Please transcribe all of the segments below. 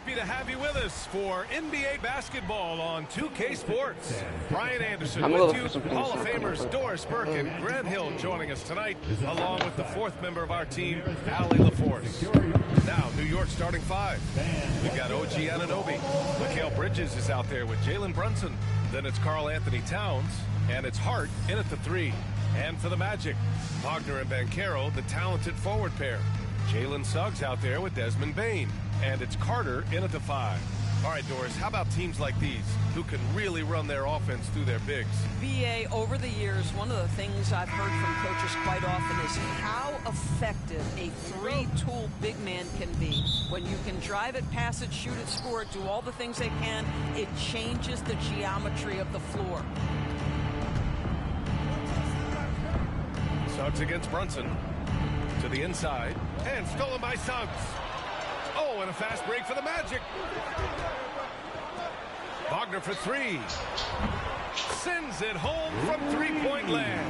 Happy to have you with us for NBA basketball on 2K Sports. Brian Anderson with you, Hall of Famers Doris Burke and Grant Hill joining us tonight, along with the fourth member of our team, Allie LaForce. Now, New York starting five. We've got OG Anunoby. Mikal Bridges is out there with Jalen Brunson. Then it's Karl Anthony Towns, and it's Hart in at the three. And for the Magic, Wagner and Banchero, the talented forward pair. Jalen Suggs out there with Desmond Bane. And it's Carter in at the five. All right, Doris, how about teams like these who can really run their offense through their bigs? BA, over the years, one of the things I've heard from coaches quite often is how effective a three-tool big man can be. When you can drive it, pass it, shoot it, score it, do all the things they can, it changes the geometry of the floor. Suggs against Brunson. To the inside. And stolen by Suggs. Oh, and a fast break for the Magic. Wagner for three. Sends it home from three-point land.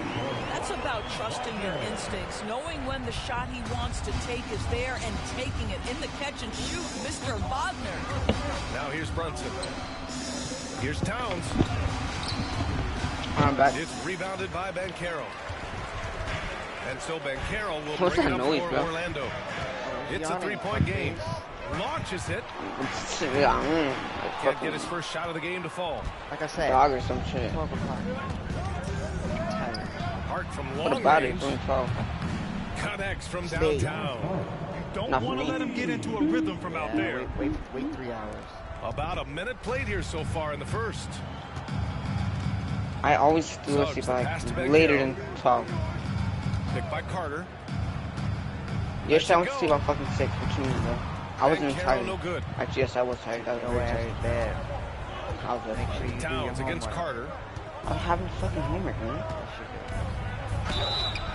That's about trusting your instincts, knowing when the shot he wants to take is there and taking it in the catch and shoot, Mr. Wagner. Now here's Brunson. Here's Towns. I'm back. It's rebounded by Banchero. And so Banchero will bring it up for Orlando. It's a three-point game. Launches it. Can't get his first shot of the game to fall. Like I said, dog or some shit. Hart from long range. Connects from downtown. Don't want to let him get into a rhythm from out there. Wait 3 hours. About a minute played here so far in the first. I always do sleep like later than 12. Picked by Carter. Yes, I went to sleep about fucking 6 for 2 minutes though. I wasn't even tired. No good. Actually, yes, I was tired. I was very tired. Bad. I was make sure you Towns against Carter. I'm having fucking homework, man.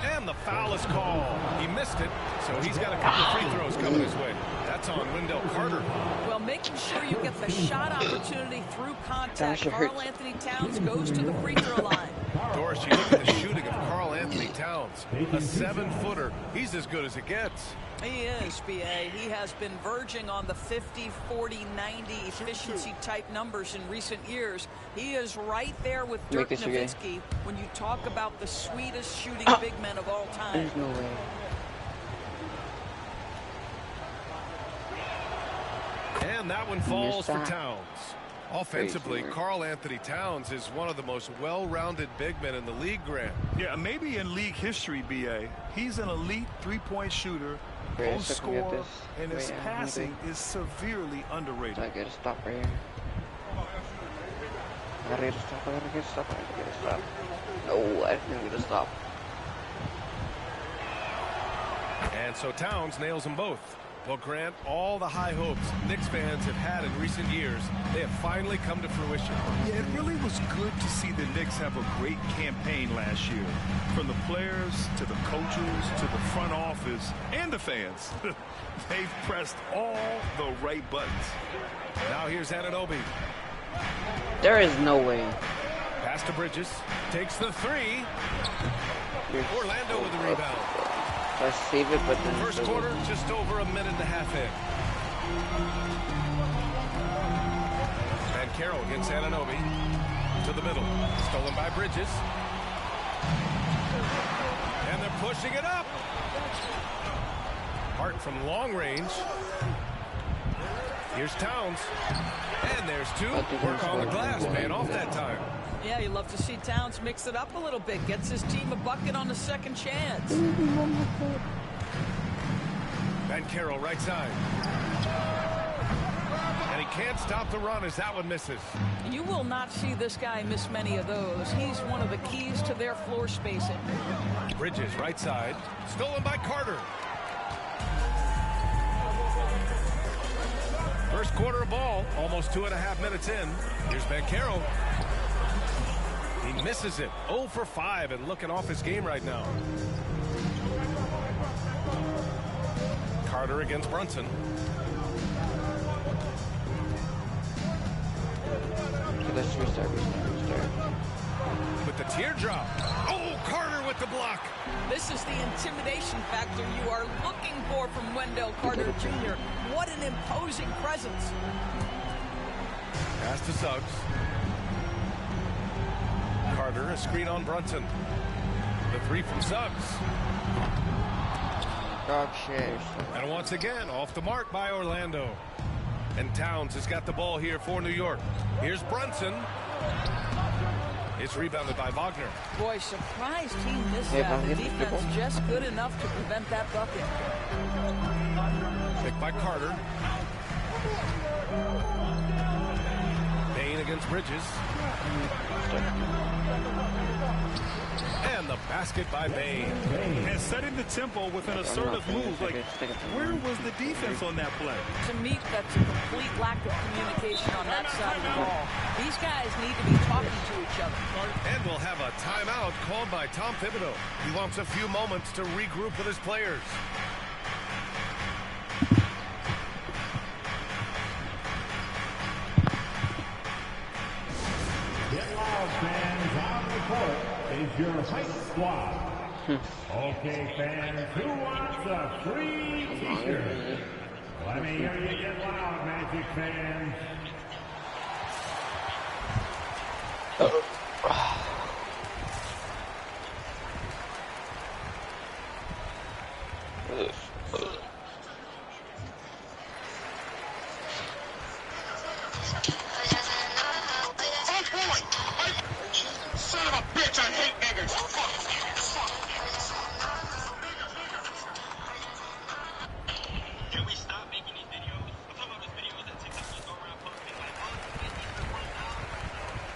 And the foul is called. He missed it, so he's got a couple of free throws coming his way. That's on Wendell Carter. Well, making sure you get the shot opportunity through contact. Karl Anthony Towns goes to the free throw line. Doris, you look at the shooting of Karl Anthony Towns. A 7-footer. He's as good as it gets. He is, BA. He has been verging on the 50, 40, 90 efficiency type numbers in recent years. He is right there with Dirk Nowitzki when you talk about the sweetest shooting big men of all time. There's no way. And that one falls for Towns. Offensively, Karl Anthony Towns is one of the most well-rounded big men in the league, Grant. Yeah, maybe in league history, BA. He's an elite three-point shooter, post scorer, and his passing is severely underrated. I gotta stop right here. I gotta get a stop. No, I didn't get a stop. And so Towns nails them both. Well, Grant, all the high hopes Knicks fans have had in recent years, they have finally come to fruition. Yeah, it really was good to see the Knicks have a great campaign last year. From the players, to the coaches, to the front office, and the fans. They've pressed all the right buttons. Now here's Anunoby. There is no way. Pass to Bridges. Takes the three. Orlando with the rebound. I save it, but then first quarter, just over a minute and a half in. Banchero against Anunoby. To the middle. Stolen by Bridges. And they're pushing it up. Hart from long range. Here's Towns. And there's two. Work on the glass, man, off that time. Yeah, you love to see Towns mix it up a little bit. Gets his team a bucket on the second chance. Banchero right side. And he can't stop the run as that one misses. You will not see this guy miss many of those. He's one of the keys to their floor spacing. Bridges right side. Stolen by Carter. First quarter of ball, almost 2.5 minutes in. Here's Banchero. He misses it. 0 for 5 and looking off his game right now. Carter against Brunson. Let's restart. With the teardrop. Oh, Carter with the block. This is the intimidation factor you are looking for from Wendell Carter Jr. What an imposing presence. Pass to Suggs. Carter, a screen on Brunson. The three from Suggs. Dog shit. And once again, off the mark by Orlando. And Towns has got the ball here for New York. Here's Brunson. It's rebounded by Wagner. Boy, surprised he missed that. The defense just good enough to prevent that bucket. Picked by Carter. Bain against Bridges. And the basket by Bain. And setting the tempo with an assertive move. Like, where was the defense on that play? To me, that's a complete lack of communication on that side of the ball. These guys need to be talking to each other. And we'll have a timeout called by Tom Thibodeau. He wants a few moments to regroup with his players. Get loud, fans. On the court is your hype squad. Okay, fans, who wants a free t-shirt? Let me hear you get loud, Magic fans. Son of a bitch, I hate niggers. Can we stop making these videos? I'm talking about these videos that TikTokers go around posting like, oh, you get these for $1.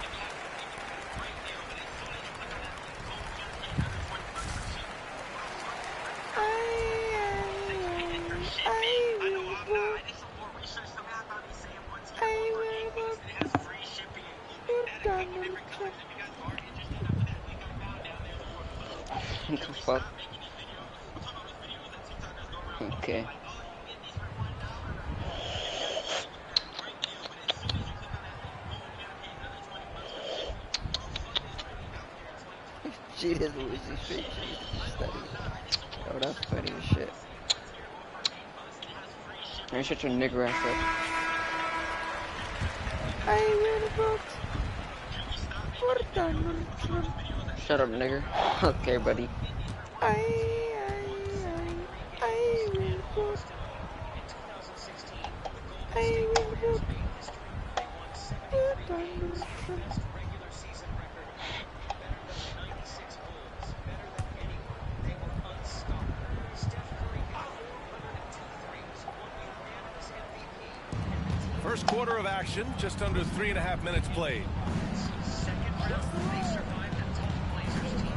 And you have to make it right there, but as soon as you click on that link, go to your another 41%. I know I'm not. I did some more research. Some guy thought he saying once he had one for 8 weeks and it has free shipping. Add a couple different colors if you guys are interested. I put that link I found down there in the corner. What the fuck? Okay. She didn't lose his face. She's studying. Oh, that's funny as shit. I shut your nigger ass up. I read a book. Shut up, nigger. Okay, buddy. I read a book. I read a book. First quarter of action, just under 3.5 minutes played.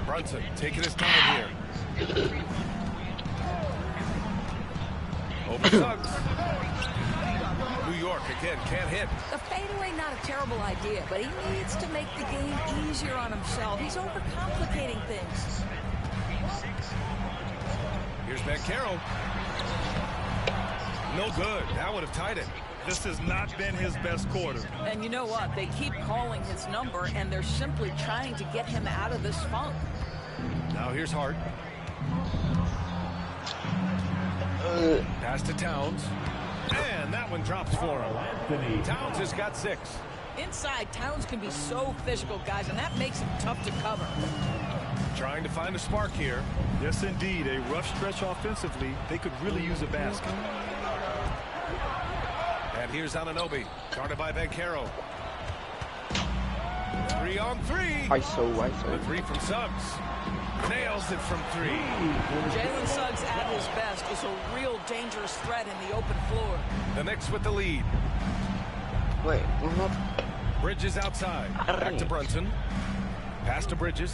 Brunson taking his time here. Over Suggs. New York again can't hit. The fadeaway not a terrible idea, but he needs to make the game easier on himself. He's overcomplicating things. Here's Bancaro. No good. That would have tied it. This has not been his best quarter. And you know what? They keep calling his number, and they're simply trying to get him out of this funk. Now here's Hart. Pass to Towns. And that one drops for him. Towns has got 6. Inside, Towns can be so physical, guys, and that makes him tough to cover. Trying to find a spark here. Yes, indeed. A rough stretch offensively. They could really use a basket. And here's Anunoby, guarded by Bancaro. 3 on 3. ISO. The 3 from Suggs. Nails it from 3. Jalen Suggs at his best is a real dangerous threat in the open floor. The Knicks with the lead. Wait, what? Bridges outside. Back to Brunson. Pass to Bridges.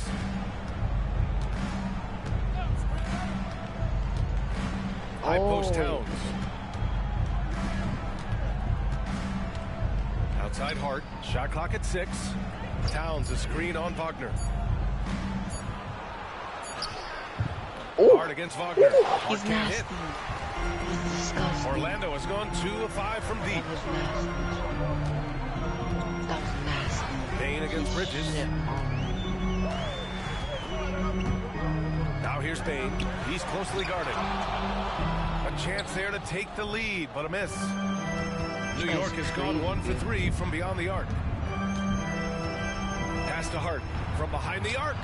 High post Towns. Outside Hart. Shot clock at 6. Towns a screen on Wagner. Ooh. Hart against Wagner. Ooh, Hart he's can't nasty. hit. He's disgusting. Orlando has gone 2 of 5 from deep. That was nasty. Bain against Bridges. Now Now here's Bain. He's closely guarded. A chance there to take the lead, but a miss. New York has gone 1 for 3 from beyond the arc. Pass to Hart from behind the arc.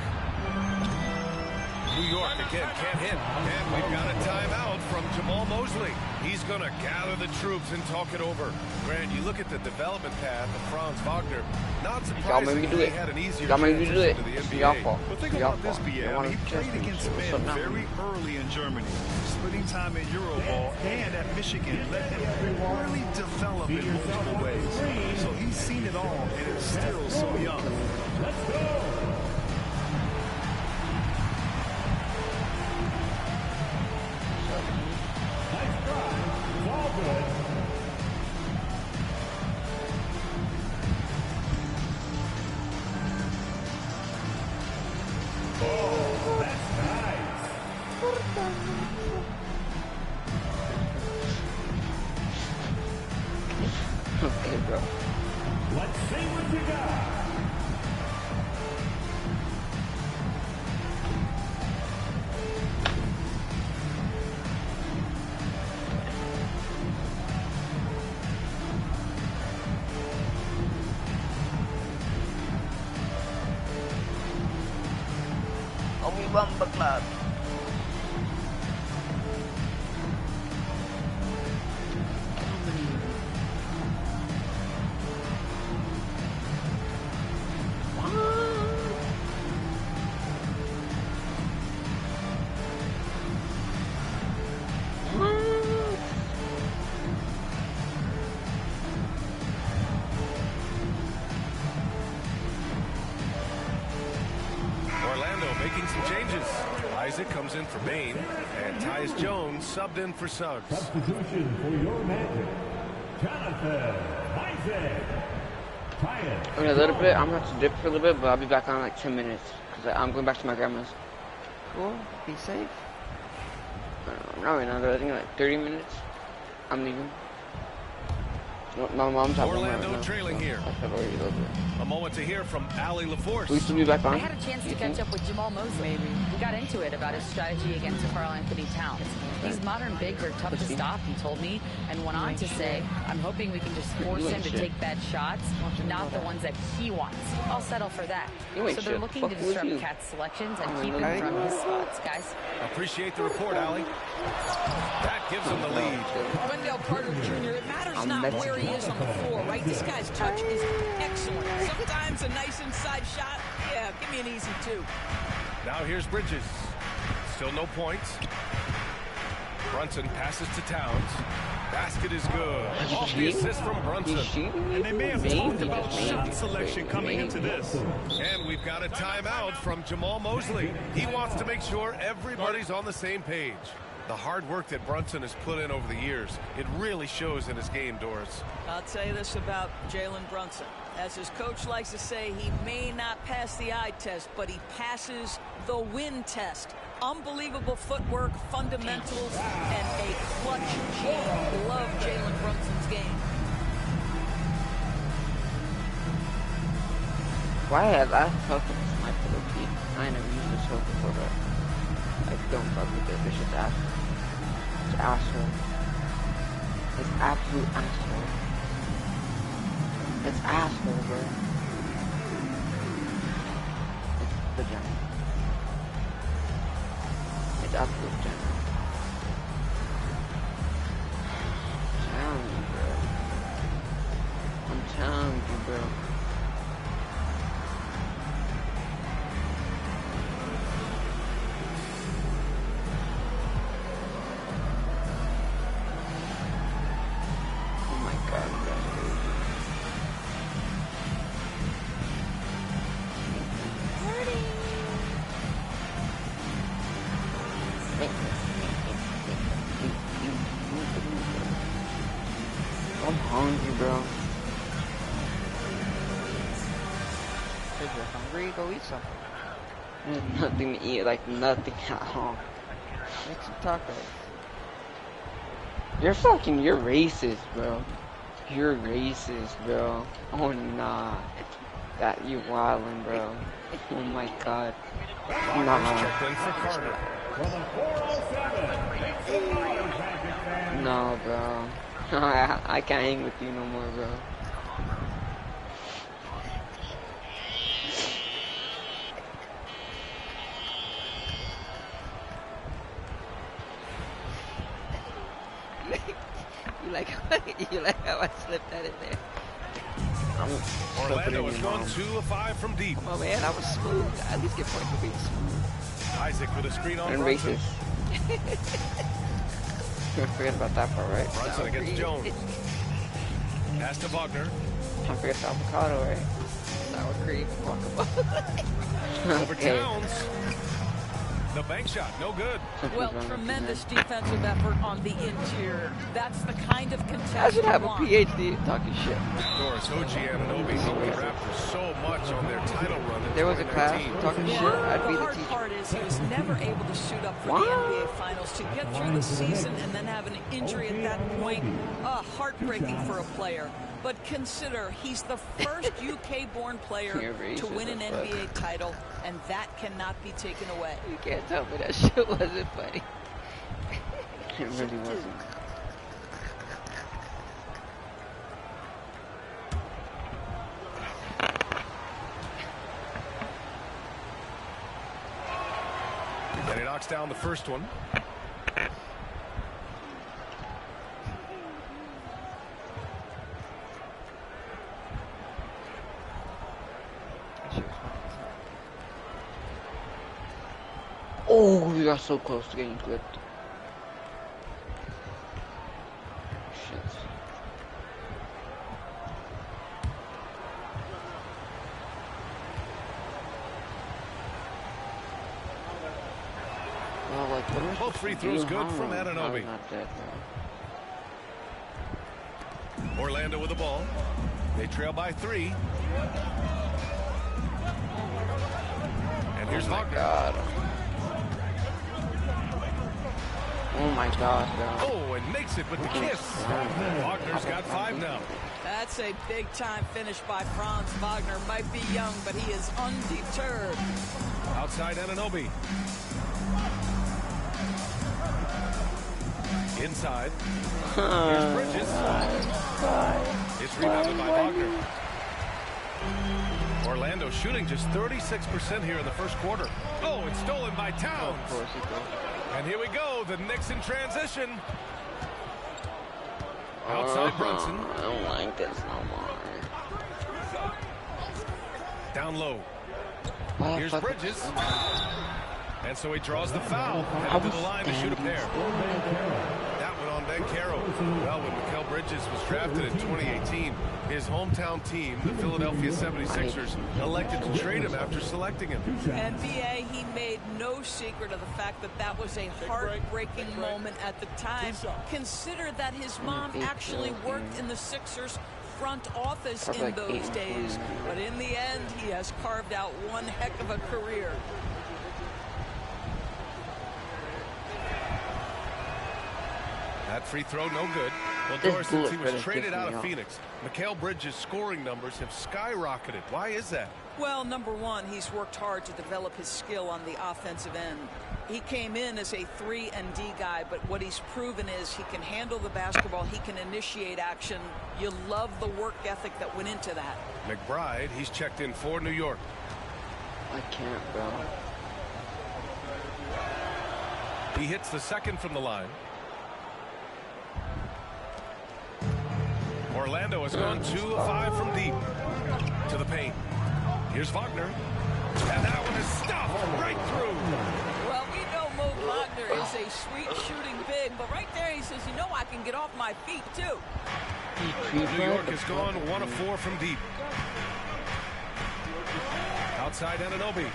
New York again can't hit. And we've got a timeout from Jamal Mosley. He's going to gather the troops and talk it over. Grant, you look at the development path of Franz Wagner. Not surprising he had an easier transition to the NBA. But think about this, BM. He played against men very early in Germany, splitting time in Euroball and at Michigan let him really develop in multiple ways. So he's seen it all and is still so young. Let's go. Okay, bro. Let's see what you got. Omi Bamba Club. Making some changes. Isaac comes in for Bain, and Tyus Jones subbed in for Suggs. Substitution for your Magic. Jonathan Isaac. Tyus. In a little bit, I'm going to have to dip for a little bit, but I'll be back on like 10 minutes. Because I'm going back to my grandma's. Cool. Be safe. Not right now, though. I think in like 30 minutes, I'm leaving. My mom's at Orlando right now, trailing so here. A moment to hear from Allie LaForce. Will you still be back on? I had a chance to catch up with Jamal Mosley. We got into it about his strategy against Karl Anthony Towns. These modern bigs are tough to stop, he told me, and went on to say, I'm hoping we can just force him to take bad shots, not the ones that he wants. I'll settle for that. So they're looking to disrupt Cat's selections and keep him from his spots, guys. Appreciate the report, Allie. That gives him the lead. Wendell Carter Jr., it matters not where he is on the floor, right? This guy's touch is excellent. Sometimes a nice inside shot, yeah, give me an easy two. Now here's Bridges. Still no points. Brunson passes to Towns. Basket is good. Off the assist from Brunson. And they may have talked about shot selection coming into this. And we've got a timeout from Jamal Mosley. He wants to make sure everybody's on the same page. The hard work that Brunson has put in over the years, it really shows in his game, Doris. I'll tell you this about Jalen Brunson. As his coach likes to say, he may not pass the eye test, but he passes the win test. Unbelievable footwork, fundamentals, and a clutch gene. Love Jalen Brunson's game. Why have I fucked with this mic for the key? I ain't never used this hook before, but I don't fuck with it. It's just asshole. It's asshole. It's absolute asshole. It's asshole, bro. It's vagina. It's absolute vagina. I'm telling you, bro. I'm telling you, bro. I'm hungry, bro. If you're hungry, go eat something. There's nothing to eat, like nothing at all. Make some tacos. You're racist, bro. You're racist, bro. Oh, nah. That, you wildin', bro. Oh my god. Walker's checked in for Carter. For the 407, make some noise, Magic fans. No, bro. I can't hang with you no more, bro. You like how I slipped that in there? Orlando has gone 2 of 5 from deep. Oh man, I was smooth. At least get points for being smooth. Isaac with a screen on And Brunson. racist. Forget about that part, right? Brunson against Jones. Pass to Wagner. Don't forget the avocado, right? Sour cream, guacamole. Over Towns. The bank shot, no good. Well, tremendous defensive effort on the interior. That's the kind of contest I should have a you want. PhD talking shit. Doris Hoji and Anobi helped the Raptors so much on their title run in There was a class 2019. talking shit. Yeah, I'd be the the hard teacher. part is he was never able to suit up for What? the NBA Finals. To get through the season and then have an injury at that point, heartbreaking for a player. But consider, he's the first UK-born player You're to win an racist as fuck. NBA title, and that cannot be taken away. You can't tell me that shit wasn't funny. It really wasn't. And he knocks down the first one. Oh, we got so close to getting clipped. Shit. Well, like, what am I Both supposed free to throws do? good How? from I Anunoby. was not dead, bro. Orlando with the ball. They trail by 3. And here's Wagner. God. Oh my gosh, bro. Oh, and makes it with the kiss. Wagner's got 5 now. That's a big-time finish by Franz Wagner. Might be young, but he is undeterred. Outside Anunoby. Inside. Here's Bridges. It's rebounded by Wagner. Orlando shooting just 36% here in the first quarter. Oh, it's stolen by Towns. Of course he goes. And here we go, the Knicks in transition. Outside Brunson. I don't like this no more. Down low. Why the Here's fuck- Bridges. And so he draws the foul. Headed to the line to shoot a pair. That one on Bankero. Well, when Mikal Bridges was drafted in 2018, his hometown team, the Philadelphia 76ers, elected to trade him after selecting him. NBA, he made no secret of the fact that that was a heartbreaking moment at the time. Consider that his mom actually worked in the Sixers front office in those days. But in the end, he has carved out one heck of a career. That free throw, no good. Well, This Doris, since he bullet was credit traded pissed out me of off. Phoenix, Mikal Bridges' scoring numbers have skyrocketed. Why is that? Well, number one, he's worked hard to develop his skill on the offensive end. He came in as a 3 and D guy, but what he's proven is he can handle the basketball, he can initiate action. You love the work ethic that went into that. McBride, he's checked in for New York. I can't, bro. He hits the second from the line. Orlando has gone 2 of 5 from deep. To the paint. Here's Wagner. And that one is stopped right through. Well, we know Mo Wagner is a sweet shooting big, but right there he says, you know, I can get off my feet too. New York has gone 1 of 4 from deep. Outside Anunoby.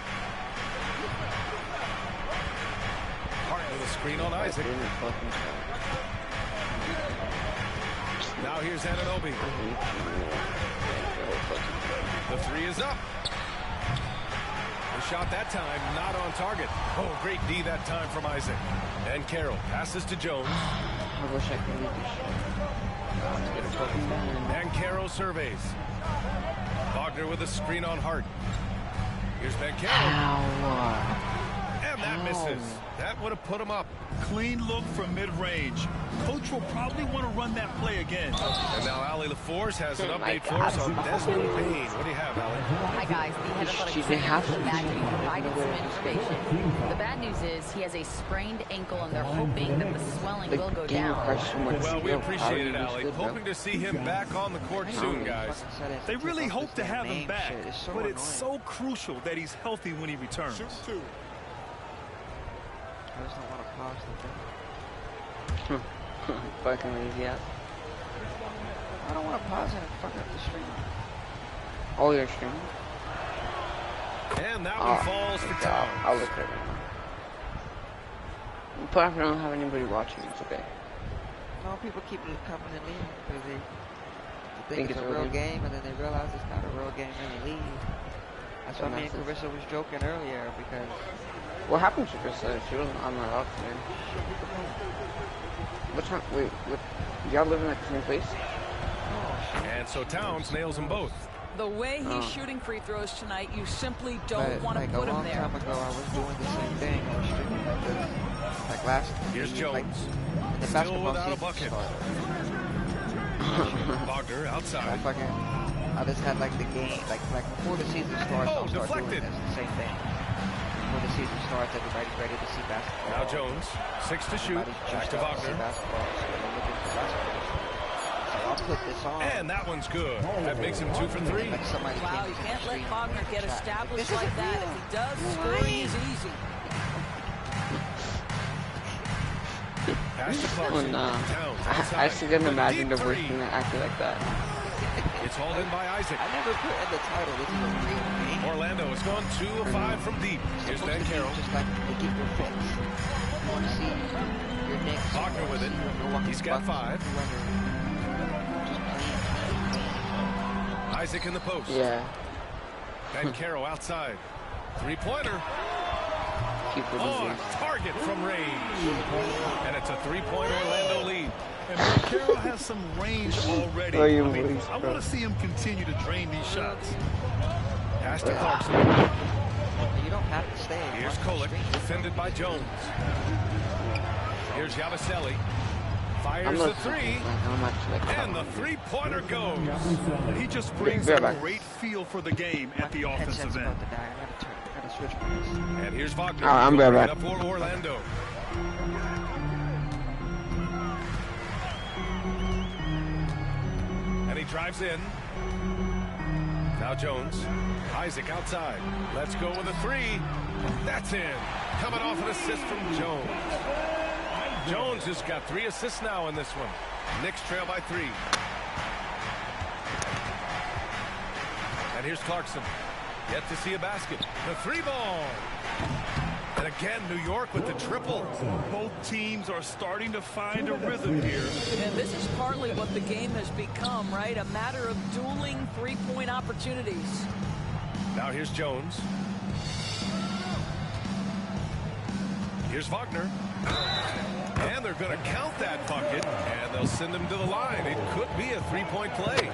Hart with a screen on Isaac. Now here's Anunoby. The 3 is up. The shot that time not on target. Oh, great D that time from Isaac. And Carroll passes to Jones. I wish I could read this shit. Get a fucking man. And Carroll surveys. Wagner with a screen on Hart. Here's Bankero. Ow. And that misses. That would have put him up. Clean look from mid-range. Coach will probably want to run that play again. And now Allie LaForce has an update for us on Desmond Payne. What do you have, Allie? Hi, guys. The head athletic trainer for the bad news provided some information. The bad news is he has a sprained ankle, and they're hoping that the swelling will go down. Well, we appreciate it, Allie. Hoping to see him back on the court soon, guys. They really hope to have him back, but it's so crucial that he's healthy when he returns. I just don't want to pause the thing. Fucking lazy ass. I don't want to pause it and fuck up the stream. Oh, your stream? And that one falls for Towns. I'll look at it now. But if I don't have anybody watching, it's okay. No, people keep coming and leaving because they think it's a real game, and then they realize it's not a real game and they leave. That's why me and Carissa was joking earlier because... What happened to Carissa? She wasn't on my route today. What time? Wait, y'all live in the same place? And so Towns nails them both. The way he's shooting free throws tonight, you simply don't want to put him there. A long time ago, I was doing the same thing. I was streaming like last. Here's Jones. The Still without a bucket. Wagner outside. I just had like the game, like before the season starts, I'll start doing this, the same thing. Before the season starts, everybody's ready to see basketball. Now Jones, 6 to shoot. Back to Wagner. I'll put this on. And that one's good. That makes him 2 for 3. Wow, you can't let Wagner get established like that. If he does, scoring is easy. Pass to Clarkson. I actually didn't imagine the worst thing that acted like that. It's hauled in by Isaac. I never put in the title. This is a real game. Orlando has gone 2 of 5 from deep. Here's Dan Carroll. Just like to get your fix. You want to see your Knicks. Wagner with it. He's got 5. Isaac in the post. Yeah. Dan Carroll outside. 3-pointer. On target from range. And it's a 3-point Orlando lead. And Carroll has some range already. I want to see him continue to drain these shots. Pass to Clarkson. You don't have to stay. Here's Kolek, defended by Jones. Here's Yabusele. Fires the 3. And the 3-pointer goes. He just brings a great feel for the game at the offensive end. And here's Wagner. I'm right back. For Orlando. And he drives in. Now Jones. Isaac outside. Let's go with a 3. That's in. Coming off an assist from Jones. Jones has got 3 assists now in this one. Knicks trail by 3. And here's Clarkson. Yet to see a basket. The 3-ball. And again, New York with the triple. Both teams are starting to find a rhythm here. And this is partly what the game has become, right? A matter of dueling 3-point opportunities. Now here's Jones. Here's Wagner. And they're going to count that bucket. And they'll send him to the line. It could be a 3-point play.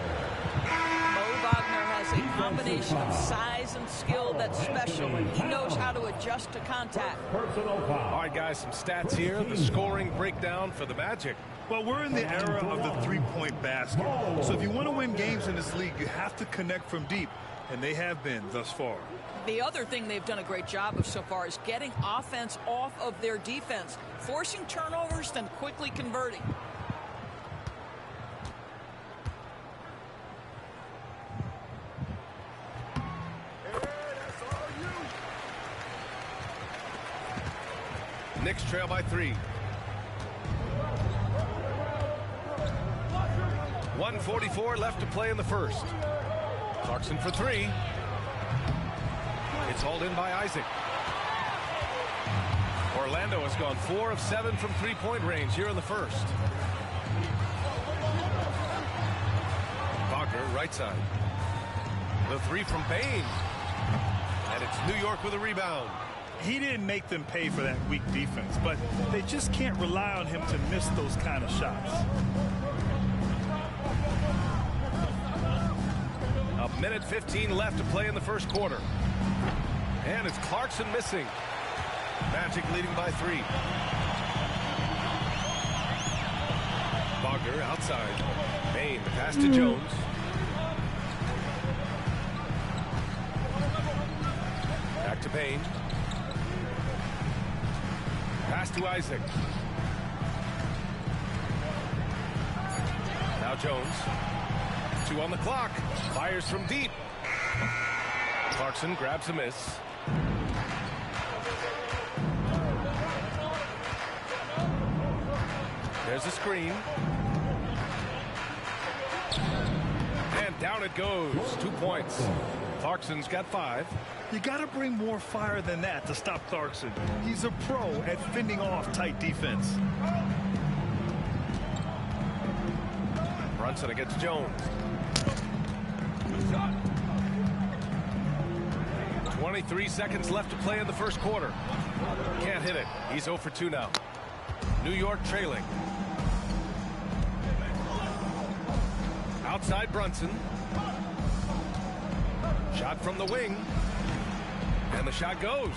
A combination of size and skill that's special. He knows how to adjust to contact. All right, guys, some stats here. The scoring breakdown for the Magic. Well, we're in the era of the 3-point basket. So if you want to win games in this league, you have to connect from deep. And they have been thus far. The other thing they've done a great job of so far is getting offense off of their defense, forcing turnovers, then quickly converting. Knicks trail by 3. 1:44 left to play in the first. Clarkson for 3. It's hauled in by Isaac. Orlando has gone 4 of 7 from 3-point range here in the first. Wagner right side. The 3 from Payne. And it's New York with a rebound. He didn't make them pay for that weak defense, but they just can't rely on him to miss those kind of shots. A minute 15 left to play in the first quarter. And it's Clarkson missing. Magic leading by 3. Wagner outside. Payne, the pass to Jones. Back to Payne. Pass to Isaac. Now Jones. 2 on the clock. Fires from deep. Clarkson grabs a miss. There's a screen. And down it goes. 2 points. Clarkson's got 5. You got to bring more fire than that to stop Clarkson. He's a pro at fending off tight defense. Brunson against Jones. 23 seconds left to play in the first quarter. Can't hit it. He's 0 for 2 now. New York trailing. Outside Brunson. Shot from the wing. And the shot goes.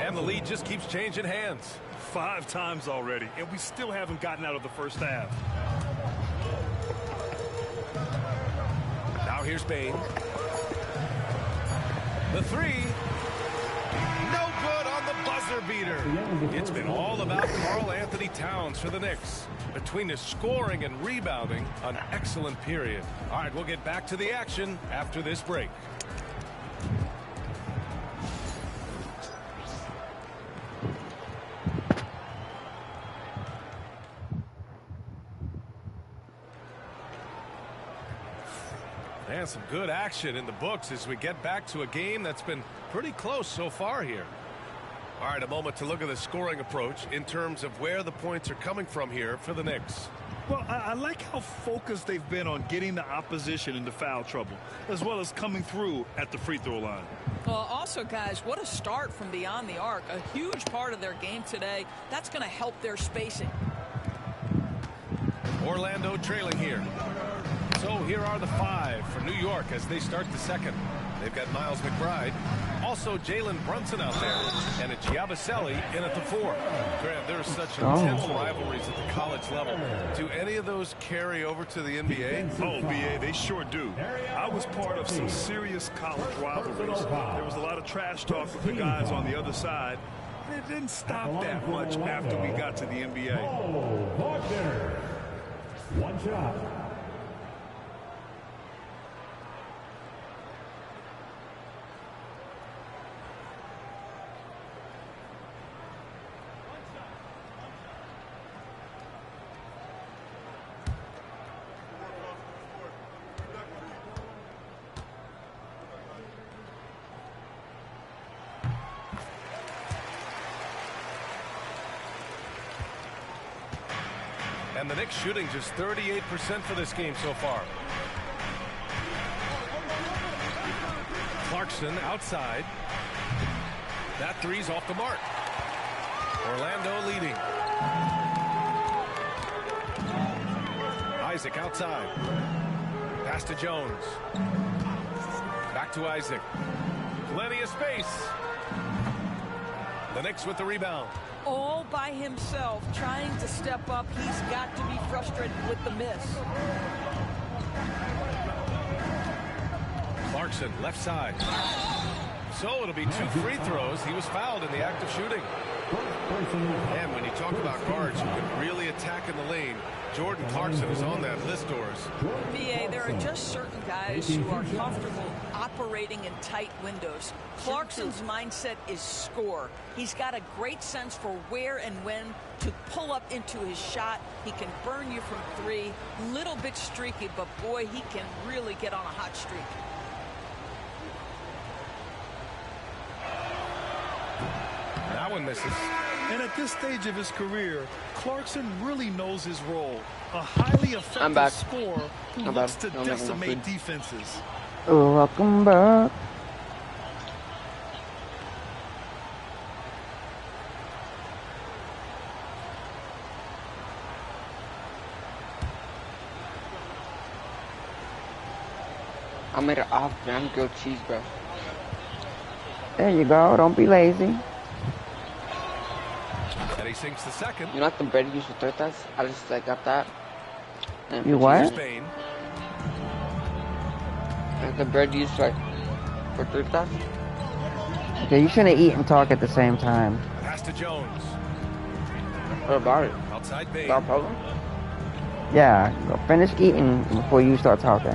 And the lead just keeps changing hands. 5 times already, and we still haven't gotten out of the first half. Now here's Payne. The 3. No good on the buzzer beater. It's been all about Karl Anthony Towns for the Knicks. Between his scoring and rebounding, an excellent period. All right, we'll get back to the action after this break. And some good action in the books as we get back to a game that's been pretty close so far here. All right, a moment to look at the scoring approach in terms of where the points are coming from here for the Knicks. Well, I like how focused they've been on getting the opposition into foul trouble, as well as coming through at the free throw line. Well, also, guys, what a start from beyond the arc. A huge part of their game today. That's going to help their spacing. Orlando trailing here. So here are the 5 for New York as they start the second. They've got Miles McBride. Also Jalen Brunson out there. And a Giabaselli in at the 4. Grant, there's such intense rivalries at the college level. Do any of those carry over to the NBA? Oh, BA, they sure do. I was part of some serious college rivalries. There was a lot of trash talk with the guys on the other side. And it didn't stop that much after we got to the NBA. Oh, Wagner. 1 shot. And the Knicks shooting just 38% for this game so far. Clarkson outside. That 3's off the mark. Orlando leading. Isaac outside. Pass to Jones. Back to Isaac. Plenty of space. The Knicks with the rebound. All by himself, trying to step up. He's got to be frustrated with the miss. Clarkson, left side. So it'll be 2 free throws. He was fouled in the act of shooting. And when you talk about guards who can really attack in the lane, Jordan Clarkson is on that list, Doris. BA, there are just certain guys who are comfortable operating in tight windows. Clarkson's mindset is score. He's got a great sense for where and when to pull up into his shot. He can burn you from 3. Little bit streaky, but boy, he can really get on a hot streak. That one misses. And at this stage of his career, Clarkson really knows his role. A highly effective scorer who looks to decimate defenses. Welcome back. I made an off-brand grilled cheese, bro. There you go. Don't be lazy. And he sinks the second. You know what the bread used for tortas? I just like got that. And You what? Spain. like the bread used like for tortas. Okay, you shouldn't eat and talk at the same time. Pass to Jones. What about it? Outside Bain. Got a problem? Yeah, go finish eating before you start talking.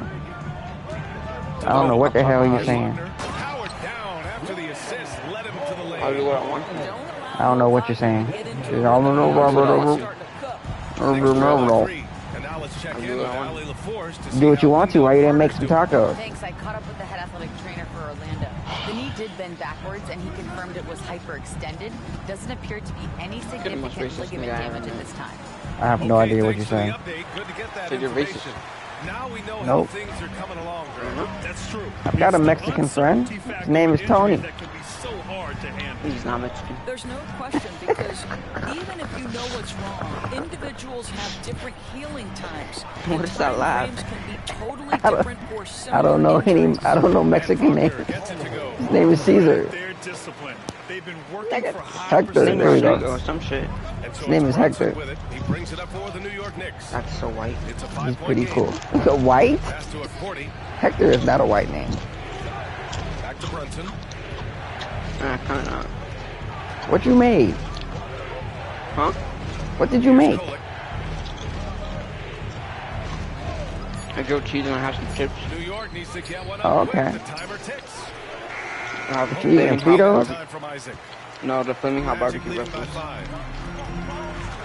I don't know what the hell you're saying. Powered down after the assist led him to the lane. I'll do what I want. I don't know what you're saying. And now let's check in with Ali LaForce to Do what you want to. Why you didn't make some tacos? Thanks. I caught up with the head athletic trainer for Orlando. The knee did bend backwards, and he confirmed it was hyperextended. Doesn't appear to be any significant ligament damage at this time. I have no idea what you're saying. Good to get that So you're information. Now we know how Nope. things are coming along, Graham. That's true. I've got a Mexican friend. His name is Tony. That can be so hard to handle. He's not Mexican. There's no question, because even if you know what's wrong, individuals have different healing times. What is that laugh? Time frames can be totally different for I don't know similar I don't know Mexican names. Gets it to go. His name is Caesar. They're disciplined. They've been working for high Hector, there we Or go. some shit. And so His name it's is Brunson Hector. with it. He brings it up for the New York Knicks. That's so white. It's a He's 5-point pretty game. cool. The white? Pass to Accordi. Hector is not a white name. Back to Brunson. Kind of not. What you made? Huh? What did you make? Kolek. I grilled cheese and I have some chips. New York needs to get one up Oh, okay. quick. The timer ticks. I have You eating Fritos? Time from Isaac. No, the flaming hot Magic barbecue leading by ruffles. 5.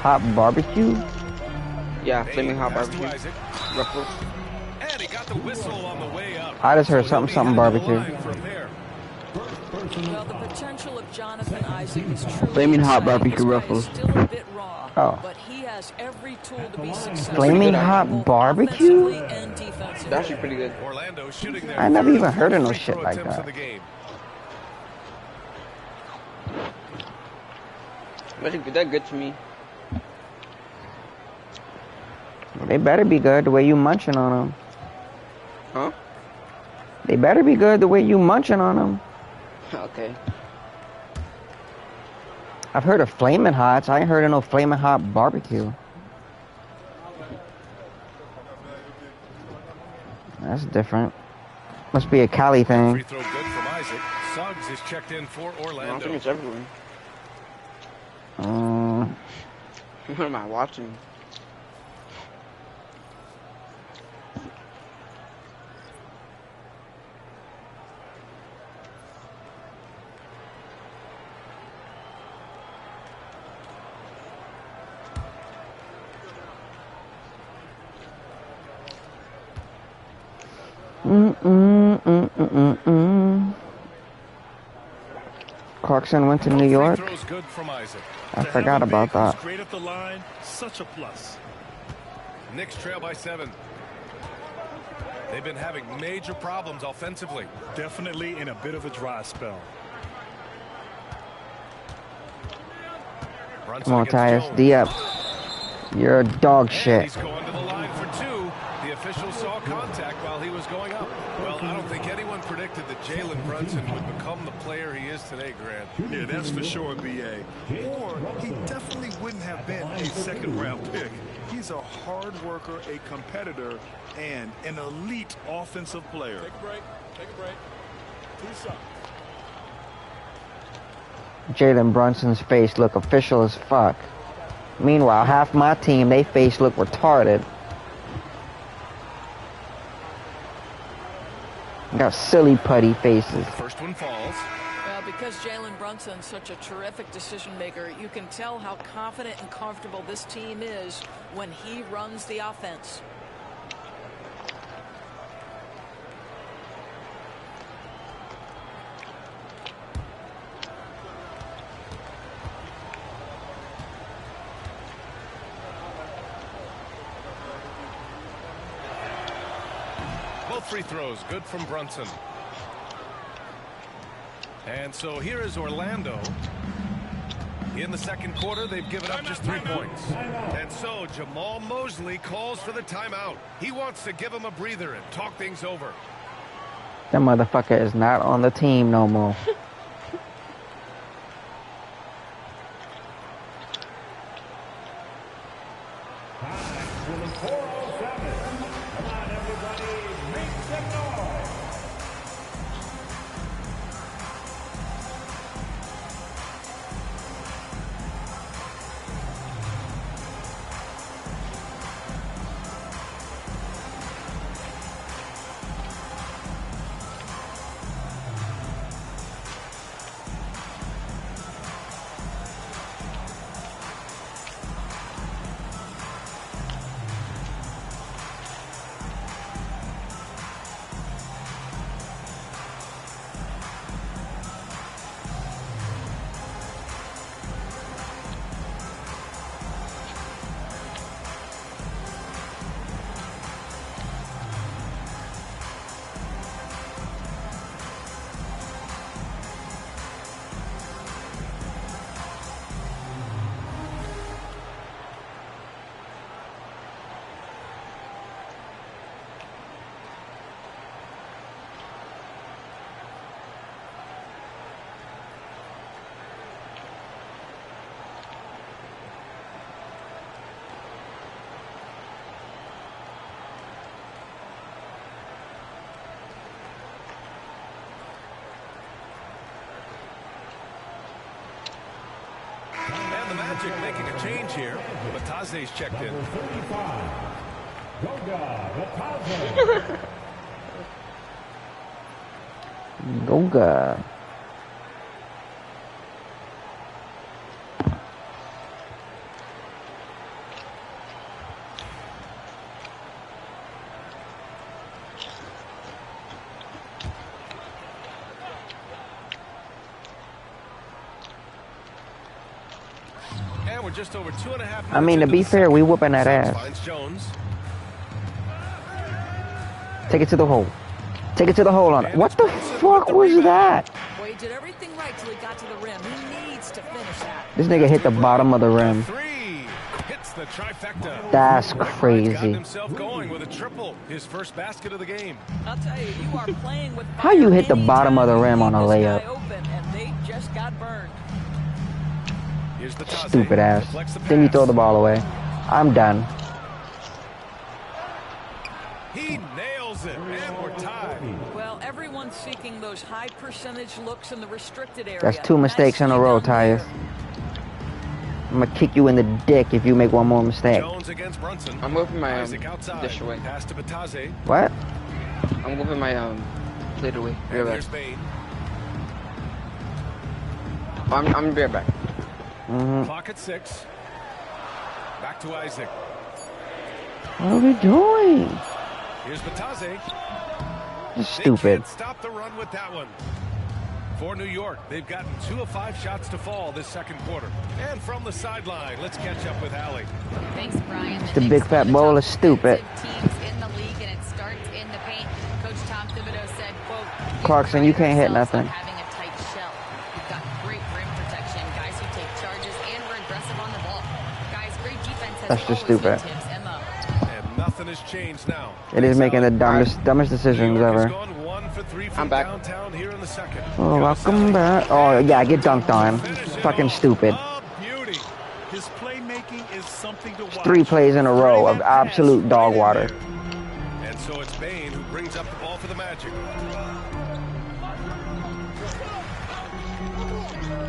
Hot barbecue? Yeah, flaming hot Pass to barbecue Isaac. ruffles. And he got the whistle on the way up. I just heard So something, he'll something be headed to the barbecue. line from there. Well, the potential of Jonathan Isaac is truly Flaming hot exciting. barbecue This guy is ruffles. still a bit raw, Oh. but he has every tool to be successful. Flaming hot both barbecue? offensively and defensively. It's actually pretty good. Orlando shooting their I never third even heard of no free shit throw like attempts that. of the game. They're good to me. They better be good the way you munching on them. Huh? They better be good the way you munching on them. Okay. I've heard of flaming hots. I ain't heard of no flaming hot barbecue. That's different. Must be a Cali Free thing. throw good from Isaac. Suggs is checked in for I don't think Orlando. it's everywhere. What am I watching? Clarkson went to New York. Free throws good from Isaac. I forgot about that. Straight up the line, such a plus. Knicks trail by 7. They've been having major problems offensively. Definitely in a bit of a dry spell. Brunson Come on, against Tyus. Jones. D up. You're a dog And shit. he's going to the line for 2. The official saw contact while he was going up. Well, I don't think anyone predicted that Jalen Brunson would become the player he is today, Grant. Yeah, that's for sure, B.A. Or he definitely wouldn't have been a second-round pick. He's a hard worker, a competitor, and an elite offensive player. Take a break. Take a break. 2 shots. Jalen Brunson's face look official as fuck. Meanwhile, half my team, they face look retarded. Got silly putty faces. First one falls. Well, because Jalen Brunson's such a terrific decision maker, you can tell how confident and comfortable this team is when he runs the offense. Both free throws good from Brunson. And so here is Orlando. In the second quarter, they've given up just 3 points. And so Jamal Mosley calls for the timeout. He wants to give him a breather and talk things over. That motherfucker is not on the team no more. And the Magic making a change here. Bataze's checked in. 35. Goga Bataze. Goga. And we're just over 2.5 minutes. I mean, to be fair, we whooping that ass. Finds Jones. Take it to the hole. Take it to the hole on it. What the fuck was that? Well, he did everything right till he got to the rim. He needs to finish that. This nigga hit the bottom of the rim. Three hits the trifecta. That's Got crazy. himself going with a triple, his first basket of the game. I'll tell you, you are playing with How you hit the bottom of the rim on a layup? Open, and they just got burned. Here's Bataze. Stupid ass. Deflects the Then you pass. throw the ball away. I'm done. He nails it, and we're tied. Well, everyone's seeking those high percentage looks in the restricted area. That's 2 mistakes in a row, Tyus. I'm gonna kick you in the dick if you make one more mistake. Jones against Brunson. I'm moving my Isaac outside. dish away. Pass to Bataze. What? I'm moving my plate away. Be And right here's back. Bain. I'm gonna be right back. Clock at 6. Back to Isaac. What are we doing? Here's Bataze. Stupid. They can't stop the run with that one. For New York, they've gotten 2 of 5 shots to fall this second quarter. And from the sideline, let's catch up with Allie. Thanks, Brian. The big fat bowl is stupid. Teams in the league, and it starts in the paint. Coach Tom Thibodeau said, quote, Clarkson, you can't hit yourselves on nothing. having a tight shell. You've got great rim protection, guys who take charges, and we're aggressive on the ball. Guys, great defense has That's just always been stupid. Tim's MO. And nothing has changed now. It is making the dumbest decisions New York has ever. gone 1 for 3 from I'm back. downtown here in the second. Oh, welcome back. Oh, yeah, get dunked on. Fucking stupid. Oh, beauty. His playmaking is something to watch. 3 plays in a row of absolute dog water. And so it's Bain who brings up the ball for the Magic.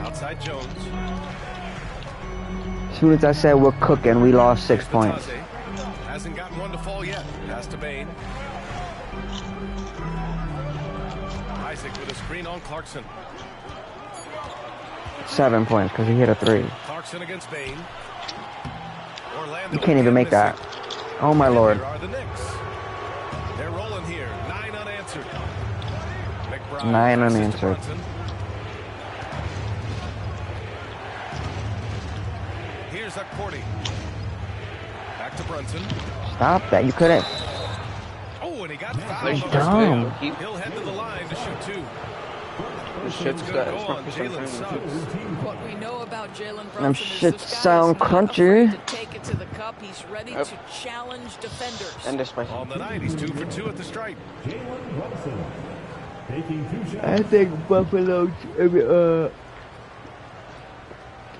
Outside Jones. As soon as I said we're cooking, we lost 6 points. Bataze. Hasn't gotten one to fall yet. Pass to Bain. Isaac with a screen on Clarkson. 7 points because he hit a 3. Clarkson against Bain. Orlando You can't even make that. Oh my lord. Here are the Knicks. They're rolling here. 9 unanswered. McBride 9 passes to unanswered. Brunson. Here's Cordy. Back to Brunson. Stop that. You couldn't. Oh, and he got fouled. Nice on the dumb. spin. He'll head to the line to shoot 2. This shit's Good good. go It's on not Jalen Suggs. What we know about Jalen Brunson Them is shit this guy sound is not crunchy. afraid to take it to the cup. He's ready Yep. to challenge defenders. And this way. On the night, he's 2 for 2 at the stripe. Jalen Brunson. Taking 2 shots. I think Buffalo,